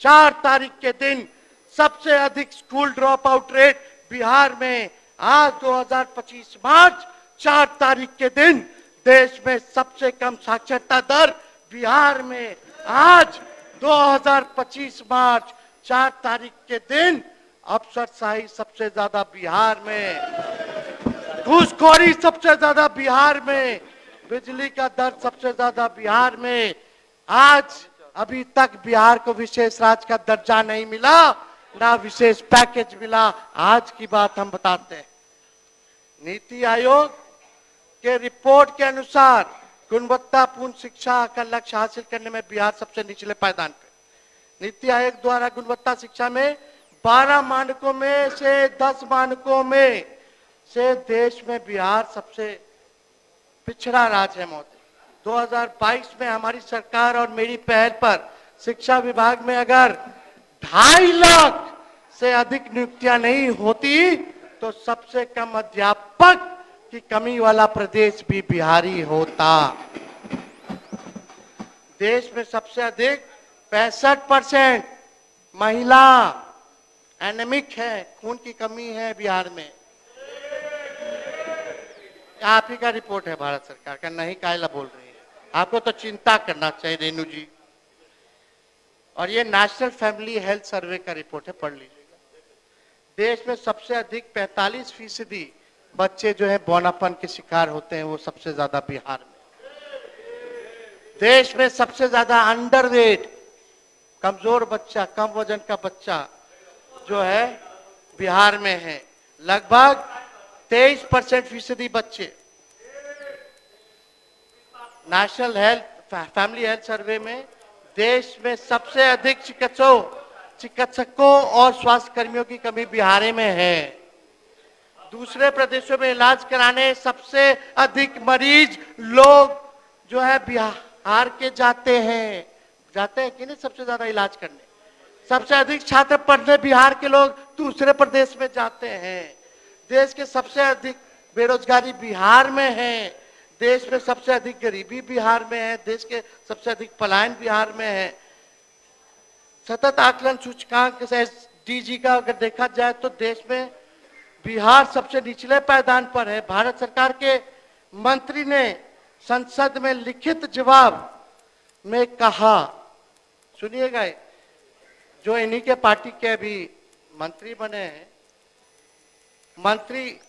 4 तारीख के दिन सबसे अधिक school drop out rate Bihar में। आज 2025 मार्च 4 तारीख के दिन देश में सबसे कम साक्षरता दर बिहार में। आज 2025 मार्च 4 तारीख के दिन अफसरशाही सबसे ज्यादा बिहार में, घूसखोरी सबसे ज्यादा बिहार में, बिजली का दर सबसे ज्यादा बिहार में। आज अभी तक बिहार को विशेष राज्य का दर्जा नहीं मिला, ना विशेष पैकेज मिला। आज की बात हम बताते हैं। नीति आयोग के रिपोर्ट के अनुसार गुणवत्तापूर्ण शिक्षा का लक्ष्य हासिल करने में बिहार सबसे निचले पायदान पे। नीति आयोग द्वारा गुणवत्ता शिक्षा में 12 मानकों में से 10 मानकों में से देश में बिहार सबसे पिछड़ा राज्य है महोदय। 2022 में हमारी सरकार और मेरी पहल पर शिक्षा विभाग में अगर 2.5 लाख से अधिक नियुक्तियां नहीं होती तो सबसे कम अध्यापक की कमी वाला प्रदेश भी बिहारी होता। देश में सबसे अधिक 65% महिला एनेमिक है, खून की कमी है बिहार में। आप ही का रिपोर्ट है भारत सरकार का, नहीं कायला बोल रही है। आपको तो चिंता करना चाहिए रेणु जी। और ये नेशनल फैमिली हेल्थ सर्वे का रिपोर्ट है, पढ़ लीजिएगा। देश में सबसे अधिक 45% बच्चे जो है बौनापन के शिकार होते हैं, वो सबसे ज्यादा बिहार में। देश में सबसे ज्यादा अंडरवेट, कमजोर बच्चा, कम वजन का बच्चा जो है बिहार में है, लगभग 23% बच्चे। National health family health survey में देश में सबसे अधिक चिकित्सकों और स्वास्थ्य कर्मियों की कमी बिहार में है। दूसरे प्रदेशों में इलाज कराने सबसे अधिक मरीज लोग जो है बिहार के जाते हैं कि नहीं, सबसे ज्यादा इलाज करने। सबसे अधिक छात्र पढ़ने बिहार के लोग दूसरे प्रदेश में जाते हैं। देश के सबसे अधिक बेरोजगारी बिहार में है। देश में सबसे अधिक गरीबी बिहार में है। देश के सबसे अधिक पलायन बिहार में है। सतत आकलन सूचकांक से एसडीजी का अगर देखा जाए तो देश में बिहार सबसे निचले पायदान पर है। भारत सरकार के मंत्री ने संसद में लिखित जवाब में कहा, सुनिएगा, जो इन्हीं के पार्टी के अभी मंत्री बने हैं, मंत्री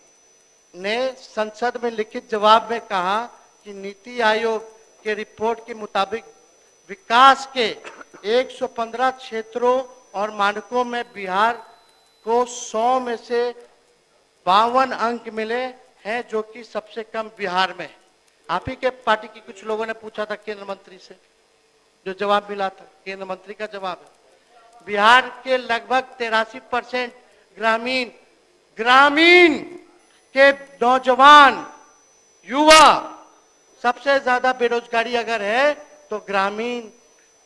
ने संसद में लिखित जवाब में कहा कि नीति आयोग के रिपोर्ट के मुताबिक विकास के 115 क्षेत्रों और मानकों में बिहार को 100 में से 52 अंक मिले हैं, जो कि सबसे कम बिहार में है। आप ही के पार्टी की कुछ लोगों ने पूछा था केंद्र मंत्री से, जो जवाब मिला था केंद्र मंत्री का जवाब है, बिहार के लगभग 83% ग्रामीण के नौजवान युवा, सबसे ज्यादा बेरोजगारी अगर है तो ग्रामीण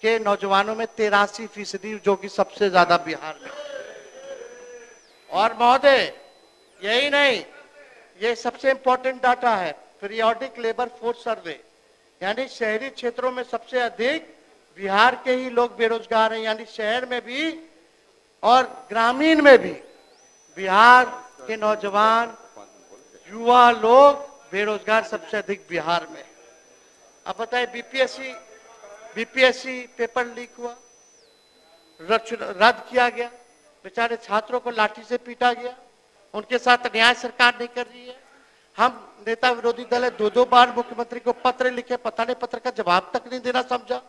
के नौजवानों में 83%, जो कि सबसे ज्यादा बिहार में। और महोदय यही नहीं, ये सबसे इंपॉर्टेंट डाटा है, पीरियोडिक लेबर फोर्स सर्वे, यानी शहरी क्षेत्रों में सबसे अधिक बिहार के ही लोग बेरोजगार हैं, यानी शहर में भी और ग्रामीण में भी बिहार के नौजवान युवा लोग बेरोजगार सबसे अधिक बिहार में। अब बताइए, बीपीएससी पेपर लीक हुआ, रद्द किया गया, बेचारे छात्रों को लाठी से पीटा गया, उनके साथ न्याय सरकार नहीं कर रही है। हम नेता विरोधी दल है, 2-2 बार मुख्यमंत्री को पत्र लिखे, पता नहीं पत्र का जवाब तक नहीं देना समझा,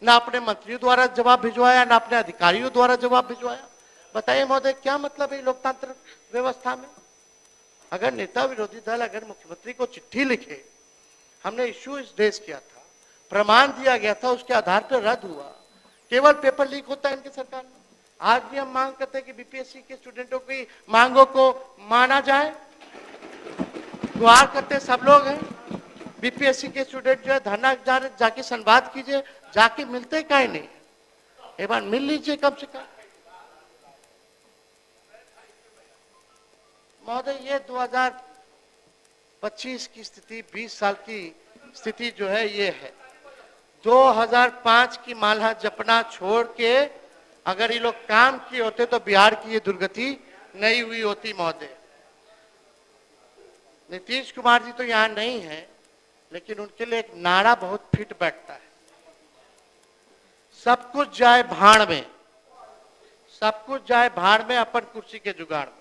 ना अपने मंत्रियों द्वारा जवाब भिजवाया, ना अपने अधिकारियों द्वारा जवाब भिजवाया। बताइए महोदय, क्या मतलब है लोकतांत्रिक व्यवस्था में? अगर नेता विरोधी दल अगर मुख्यमंत्री को चिट्ठी लिखे, हमने इश्यू इस देश किया था, प्रमाण दिया गया था, उसके आधार पर रद्द हुआ, केवल पेपर लीक होता है इनकी सरकार में। आज भी हम मांग करते हैं कि बीपीएससी के स्टूडेंटों की मांगों को माना जाए, गुहार करते सब लोग हैं। बीपीएससी के स्टूडेंट जो है धरना जाके संवाद कीजिए, जाके मिलते कहीं नहीं, एक बार मिल लीजिए कम से कम। महोदय, ये 2025 की स्थिति, 20 साल की स्थिति जो है ये है। 2005 की माला जपना छोड़ के अगर ये लोग काम किए होते तो बिहार की ये दुर्गति नहीं हुई होती महोदय। नीतीश कुमार जी तो यहाँ नहीं है, लेकिन उनके लिए एक नारा बहुत फिट बैठता है, सब कुछ जाए भाड़ में, सब कुछ जाए भाड़ में, अपन कुर्सी के जुगाड़ में।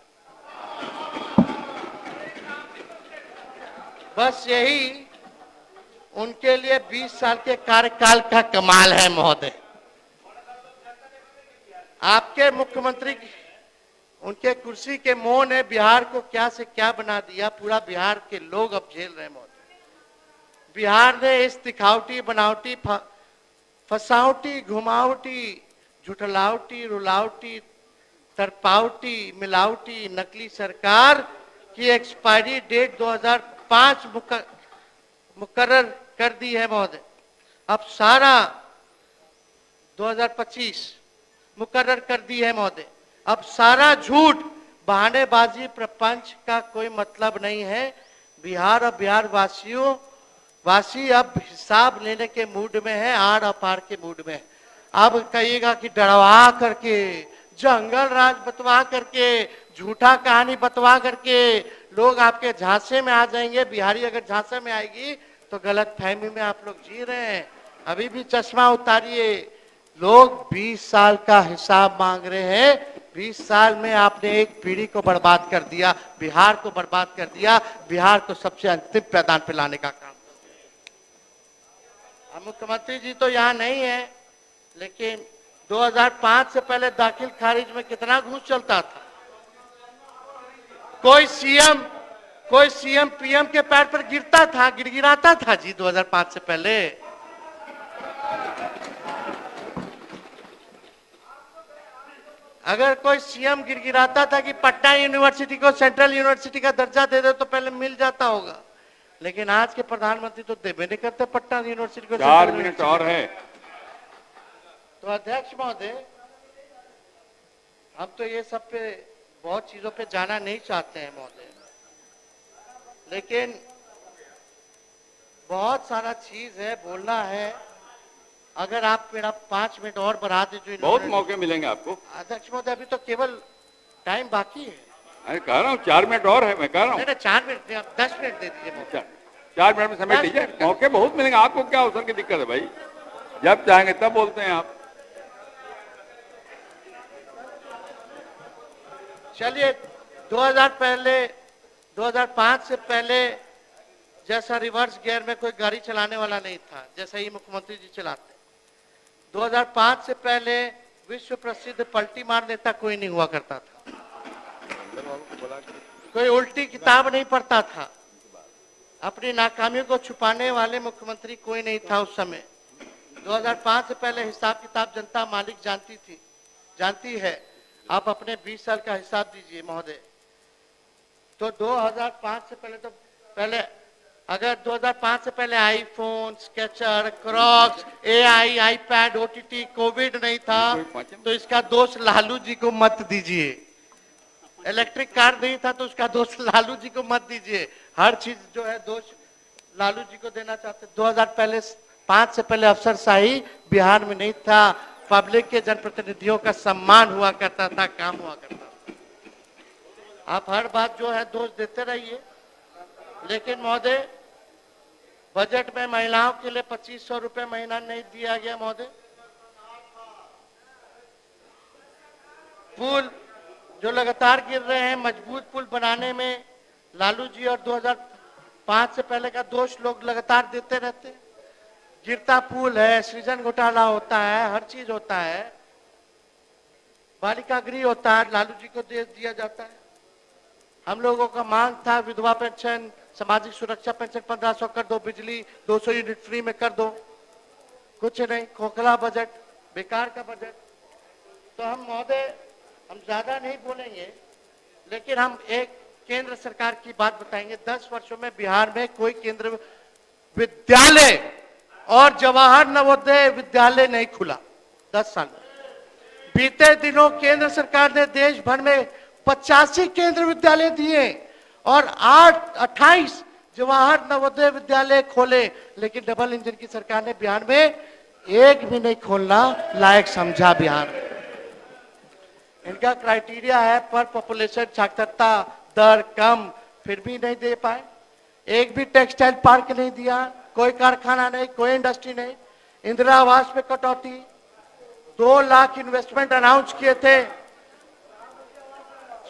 बस यही उनके लिए 20 साल के कार्यकाल का कमाल है महोदय। आपके मुख्यमंत्री उनके कुर्सी के मोह ने बिहार को क्या से क्या बना दिया, पूरा बिहार के लोग अब झेल रहे हैं महोदय। बिहार ने इस दिखावटी बनावटी फसावटी घुमावटी झुठलावटी रुलावटी तरपावटी मिलावटी नकली सरकार की एक्सपायरी डेट 2005 मुकर्रर कर दी है महोदय। अब सारा 2025 मुकर्रर कर दी है महोदय। अब सारा झूठ बहानेबाजी प्रपंच का कोई मतलब नहीं है। बिहार और बिहार वासी अब हिसाब लेने के मूड में है, आड़ अपार के मूड में है। अब कहिएगा कि डरवा करके, जंगल राज बतवा करके, झूठा कहानी बतवा करके लोग आपके झांसे में आ जाएंगे। बिहारी अगर झांसे में आएगी तो गलत फहमी में आप लोग जी रहे हैं। अभी भी चश्मा उतारिए। लोग 20 साल का हिसाब मांग रहे हैं। 20 साल में आपने एक पीढ़ी को बर्बाद कर दिया, बिहार को बर्बाद कर दिया, बिहार को सबसे अंतिम पैदान पे लाने का काम। मुख्यमंत्री जी तो यहाँ नहीं है, लेकिन 2005 से पहले दाखिल खारिज में कितना घूस चलता था। कोई सीएम पीएम के पैर पर गिरता था, गिड़गिड़ाता था जी 2005 से पहले। अगर कोई सीएम गिड़गिड़ाता था कि पटना यूनिवर्सिटी को सेंट्रल यूनिवर्सिटी का दर्जा दे दे तो पहले मिल जाता होगा, लेकिन आज के प्रधानमंत्री तो देवे नहीं करते पटना यूनिवर्सिटी को।
4 मिनट और है।
तो अध्यक्ष महोदय, हम तो ये सब पे बहुत चीजों पे जाना नहीं चाहते हैं महोदय, लेकिन बहुत सारा चीज है, बोलना है। अगर आप मेरा 5 मिनट और बढ़ा दे जो
बहुत मौके मिलेंगे आपको।
अध्यक्ष महोदय, अभी तो केवल टाइम बाकी है।
अरे कह रहा हूँ 4 मिनट और है, मैं कह रहा हूँ।
नहीं 4 मिनट, आप 10 मिनट दे दीजिए।
4 मिनट में समय दीजिए, मौके बहुत मिलेंगे आपको। क्या अवसर की दिक्कत है भाई, जब चाहेंगे तब बोलते हैं आप।
चलिए 2005 से पहले जैसा रिवर्स गियर में कोई गाड़ी चलाने वाला नहीं था, जैसा ही मुख्यमंत्री जी चलाते। 2005 से पहले विश्व प्रसिद्ध पलटी मार नेता कोई नहीं हुआ करता था। कोई उल्टी किताब नहीं पढ़ता था। अपनी नाकामियों को छुपाने वाले मुख्यमंत्री कोई नहीं था उस समय। 2005 से पहले हिसाब किताब जनता मालिक जानती है। आप अपने 20 साल का हिसाब दीजिए महोदय। तो 2005 से पहले अगर 2005 से पहले iPhone, sketcher, Crocs, AI, iPad, OTT, Covid नहीं था तो इसका दोष लालू जी को मत दीजिए। इलेक्ट्रिक कार नहीं था तो उसका दोष लालू जी को मत दीजिए। हर चीज जो है दोष लालू जी को देना चाहते। 2005 से पहले अफसरशाही बिहार में नहीं था। पब्लिक के जनप्रतिनिधियों का सम्मान हुआ करता था, काम हुआ करता था। आप हर बात जो है दोष देते रहिए, लेकिन महोदय बजट में महिलाओं के लिए 2500 रुपए महीना नहीं दिया गया महोदय। पुल जो लगातार गिर रहे हैं, मजबूत पुल बनाने में लालू जी और 2005 से पहले का दोष लोग लगातार देते रहते हैं। गिरता पुल है, सृजन घोटाला होता है, हर चीज होता है, बालिका गृह होता है, लालू जी को दे दिया जाता है। हम लोगों का मांग था विधवा पेंशन, सामाजिक सुरक्षा पेंशन 1500 कर दो, बिजली 200 यूनिट फ्री में कर दो। कुछ नहीं, खोखला बजट, बेकार का बजट। तो हम महोदय हम ज्यादा नहीं बोलेंगे, लेकिन हम एक केंद्र सरकार की बात बताएंगे। 10 वर्षों में बिहार में कोई केंद्र विद्यालय और जवाहर नवोदय विद्यालय नहीं खुला 10 साल में। बीते दिनों केंद्र सरकार ने देश भर में 85 केंद्र विद्यालय दिए और 28 जवाहर नवोदय विद्यालय खोले, लेकिन डबल इंजन की सरकार ने बिहार में एक भी नहीं खोलना लायक समझा। बिहार इनका क्राइटेरिया है पर पॉपुलेशन साक्षरता दर कम, फिर भी नहीं दे पाए। एक भी टेक्सटाइल पार्क नहीं दिया, कोई कारखाना नहीं, कोई इंडस्ट्री नहीं। इंदिरा आवास में कटौती, 2 लाख इन्वेस्टमेंट अनाउंस किए थे।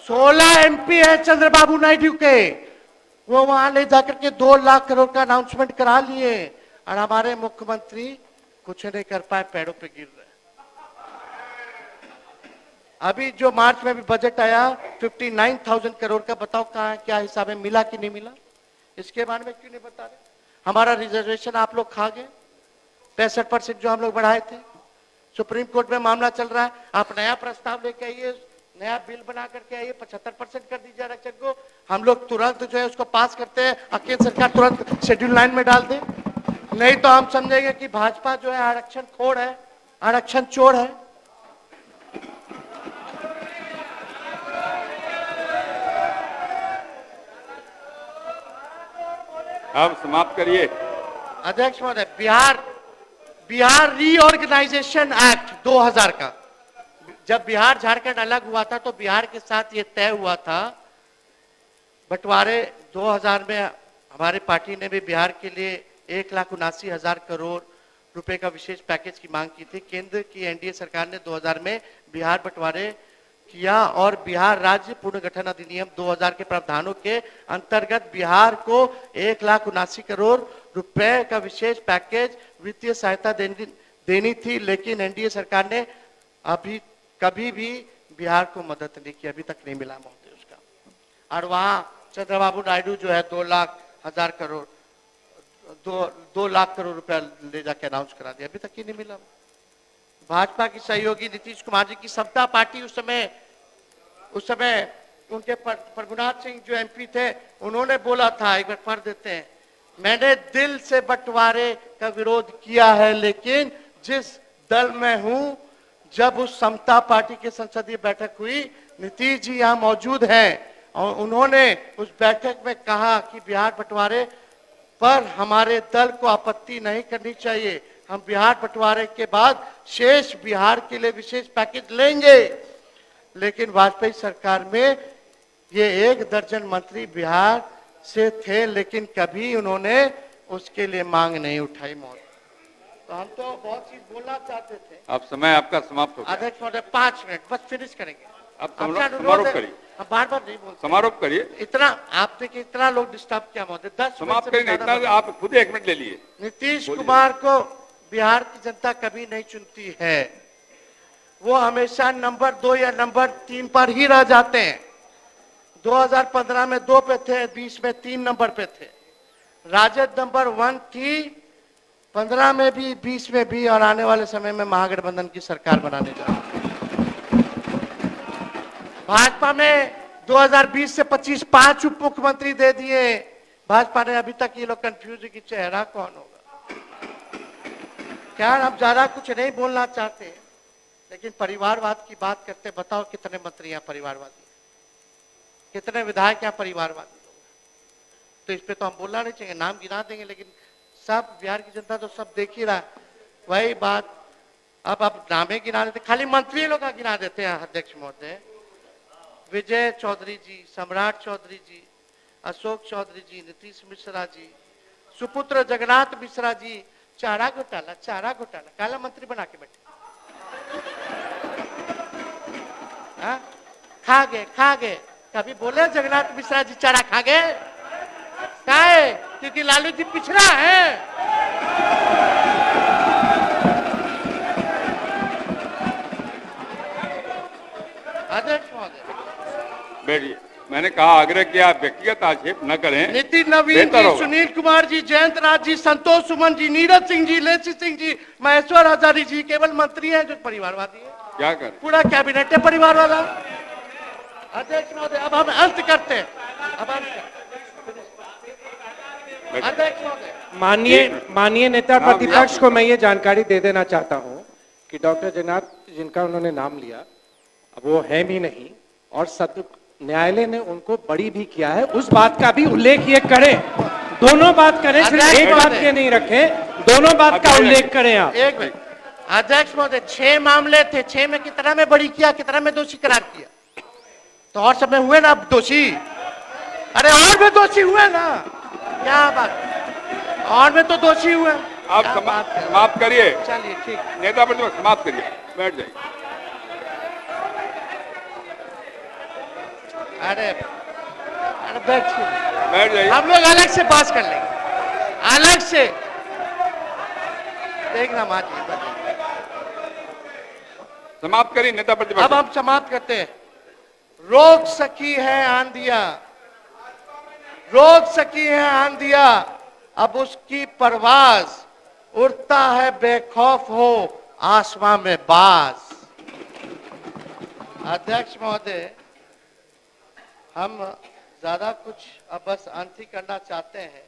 16 एमपी है चंद्रबाबू नायडू के, वो वहां ले जाकर के 2 लाख करोड़ का अनाउंसमेंट करा लिए, और हमारे मुख्यमंत्री कुछ नहीं कर पाए, पैरों पे गिर रहे। अभी जो मार्च में भी बजट आया 59,000 करोड़ का, बताओ कहां क्या हिसाब है, मिला कि नहीं मिला? इसके बारे में क्यों नहीं बता रहे? हमारा रिजर्वेशन आप लोग खा गए, 65% जो हम लोग बढ़ाए थे। सुप्रीम कोर्ट में मामला चल रहा है, आप नया प्रस्ताव लेके आइए, नया बिल बना करके आइए, 75% कर दीजिए आरक्षण को, हम लोग तुरंत जो है उसको पास करते हैं, केंद्र सरकार तुरंत शेड्यूल 9 में डाल दे। नहीं तो हम समझेंगे कि भाजपा जो है आरक्षण खोर है, आरक्षण चोर है।
आप समाप्त करिए।
अध्यक्ष महोदय, बिहार रीऑर्गेनाइजेशन एक्ट 2000 का, जब बिहार झारखंड अलग हुआ था तो बिहार के साथ ये तय हुआ था बंटवारे 2000 में। हमारे पार्टी ने भी बिहार के लिए 1,79,000 करोड़ रुपए का विशेष पैकेज की मांग की थी। केंद्र की एनडीए सरकार ने 2000 में बिहार बंटवारे किया और बिहार राज्य पुनर्गठन अधिनियम 2000 के प्रावधानों के अंतर्गत बिहार को 1,79,000 करोड़ रुपए का विशेष पैकेज वित्तीय सहायता देनी थी, लेकिन एनडीए सरकार ने अभी कभी भी बिहार को मदद नहीं की, अभी तक नहीं मिला महोदय उसका। और वहां चंद्रबाबू नायडू जो है 2,00,000 करोड़ 2 लाख करोड़ रुपया ले जाके अनाउंस करा दिया, अभी तक ही नहीं मिला। भाजपा की सहयोगी नीतीश कुमार जी की समता पार्टी उस समय उनके प्रभुनाथ सिंह जो एमपी थे, उन्होंने बोला था, एक बार पढ़ देते हैं, मैंने दिल से बंटवारे का विरोध किया है, लेकिन जिस दल में हूं, जब उस समता पार्टी की संसदीय बैठक हुई, नीतीश जी यहां मौजूद हैं और उन्होंने उस बैठक में कहा कि बिहार बंटवारे पर हमारे दल को आपत्ति नहीं करनी चाहिए, हम बिहार बंटवारे के बाद शेष बिहार के लिए विशेष पैकेज लेंगे। लेकिन वाजपेयी सरकार में ये 1 दर्जन मंत्री बिहार से थे, लेकिन कभी उन्होंने उसके लिए मांग नहीं उठाई महोदय। तो हम तो बहुत चीज बोलना चाहते थे।
अब समय आपका समाप्त हो गया।
अध्यक्ष महोदय 5 मिनट बस फिनिश करेंगे।
अब समारोह करिए,
बार बार नहीं बोलते,
समारोह करिए।
इतना आपने कि इतना लोग डिस्टर्ब किया महोदय, 10
समाप्त करिए, इतना आप खुद 1 मिनट ले लिए।
नीतीश कुमार को बिहार की जनता कभी नहीं चुनती है, वो हमेशा नंबर 2 या नंबर 3 पर ही रह जाते हैं। 2015 में 2 पे थे, 20 में 3 नंबर पे थे। राजद नंबर 1 थी 15 में भी, 20 में भी, और आने वाले समय में महागठबंधन की सरकार बनाने जा रही है। भाजपा में 2020 से 25 5 उप मुख्यमंत्री दे दिए भाजपा ने। अभी तक ये लोग कंफ्यूज है कि चेहरा कौन होगा। क्या हम ज्यादा कुछ नहीं बोलना चाहते, लेकिन परिवारवाद की बात करते, बताओ कितने मंत्री यहाँ परिवारवादी, कितने विधायक यहाँ परिवारवादी लोग। तो इस पे तो हम बोलना नहीं चाहिए, नाम गिना देंगे, लेकिन सब बिहार की जनता तो सब देख ही रहा। वही बात अब नामे गिना देते, खाली मंत्री लोग का गिना देते हैं अध्यक्ष महोदय। विजय चौधरी जी, सम्राट चौधरी जी, अशोक चौधरी जी, नीतीश मिश्रा जी, सुपुत्र जगन्नाथ मिश्रा जी, चारा घोटाला काला मंत्री बना के बैठे। खा गए कभी बोले जगन्नाथ मिश्रा जी चारा खा गए? क्या है? क्योंकि लालू जी पिछड़ा है। अध्यक्ष महोदय
बैठिए। मैंने कहा, आग्रह किया व्यक्तिगत आक्षेप न करें।
नितिन नवीन जी, सुनील कुमार जी, जयंत राज जी, संतोष सुमन जी, नीरज सिंह जी, लेसी सिंह जी, महेश्वर हजारी जी केवल मंत्री हैं जो परिवारवादी है।
क्या करें?
पूरा कैबिनेट है परिवार वाला। अध्यक्ष महोदय अब हम अंत करते हैं। अध्यक्ष महोदय,
माननीय नेता प्रतिपक्ष को मैं ये जानकारी दे देना चाहता हूँ कि डॉक्टर जगन्नाथ जिनका उन्होंने नाम लिया, अब वो है भी नहीं, और न्यायालय ने उनको बड़ी भी किया है, उस बात का भी उल्लेख ये करें। दोनों बात करें, सिर्फ एक बात के नहीं रखें, दोनों बात का उल्लेख करें आप।
एक मिनट अध्यक्ष महोदय, 6 मामले थे, 6 में कितना में बड़ी किया, कितना में दोषी करार किया? तो और सब में हुए ना दोषी? अरे और भी दोषी हुए ना, क्या बात, और में तो दोषी हुए।
आप समाप्त करिए।
चलिए ठीक,
नेता प्रतिपक्ष समाप्त करिए, बैठ जाइए।
अरे बैठ
जाइए,
हम लोग अलग से पास कर लेंगे, अलग से देखना।
समाप्त करिए नेता प्रतिपक्ष।
अब हम समाप्त करते हैं। रोक सकी है आंधिया, रोक सकी है आंधिया, अब उसकी परवाज उड़ता है बेखौफ हो आसमां में बाज। अध्यक्ष महोदय, हम ज्यादा कुछ अब बस अंत ही करना चाहते हैं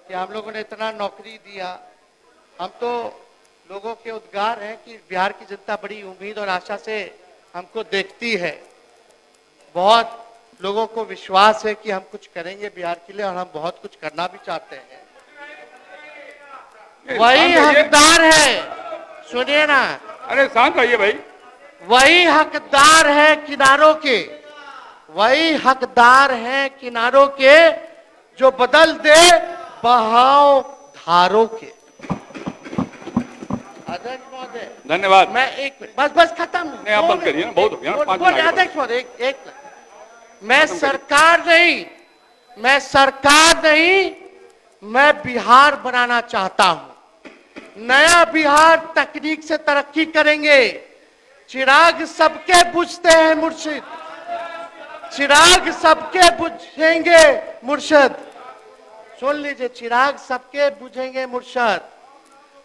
कि हम लोगों ने इतना नौकरी दिया। हम तो लोगों के उद्गार हैं कि बिहार की जनता बड़ी उम्मीद और आशा से हमको देखती है। बहुत लोगों को विश्वास है कि हम कुछ करेंगे बिहार के लिए और हम बहुत कुछ करना भी चाहते हैं। वही हकदार है, सुनिए ना,
अरे शांत रहिए भाई।
वही हकदार है किनारों के, वही हकदार है किनारों के जो बदल दे बहाव धारों के। अध्यक्ष महोदय,
धन्यवाद।
मैं एक मिनट, बस खत्म।
नहीं, आप बंद करिए ना, बहुत हो गया ना, 5 मिनट आगे
अध्यक्ष महोदय, एक मैं सरकार नहीं, मैं बिहार बनाना चाहता हूं। नया बिहार तकनीक से तरक्की करेंगे। चिराग सबके बुझते हैं मुर्शिद, चिराग सबके बुझेंगे मुर्शिद। सुन लीजिए, चिराग सबके बुझेंगे मुर्शिद।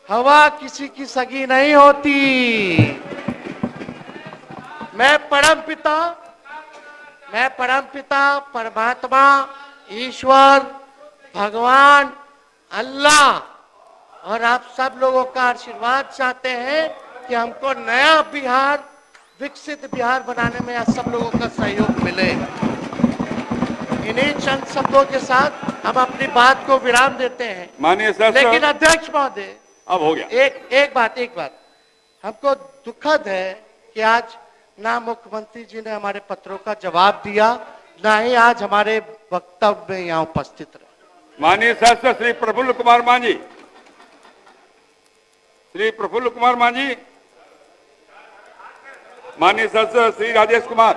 हवा किसी की सगी नहीं होती। मैं परमपिता परमात्मा ईश्वर भगवान अल्लाह और आप सब लोगों का आशीर्वाद चाहते हैं कि हमको नया बिहार, विकसित बिहार बनाने में आप सब लोगों का सहयोग मिले। इन्हीं चंद शब्दों के साथ हम अपनी बात को विराम देते हैं।
माननीय सर,
लेकिन अध्यक्ष महोदय,
अब हो गया।
एक बात हमको दुखद है कि आज ना मुख्यमंत्री जी ने हमारे पत्रों का जवाब दिया, ना ही आज हमारे वक्तव्य में यहाँ उपस्थित रहे।
माननीय सदस्य श्री प्रफुल्ल कुमार मांझी, श्री प्रफुल्ल कुमार मांझी, माननीय सदस्य श्री राजेश कुमार।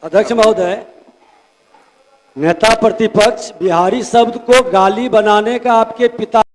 अध्यक्ष महोदय, नेता प्रतिपक्ष बिहारी शब्द को गाली बनाने का आपके पिता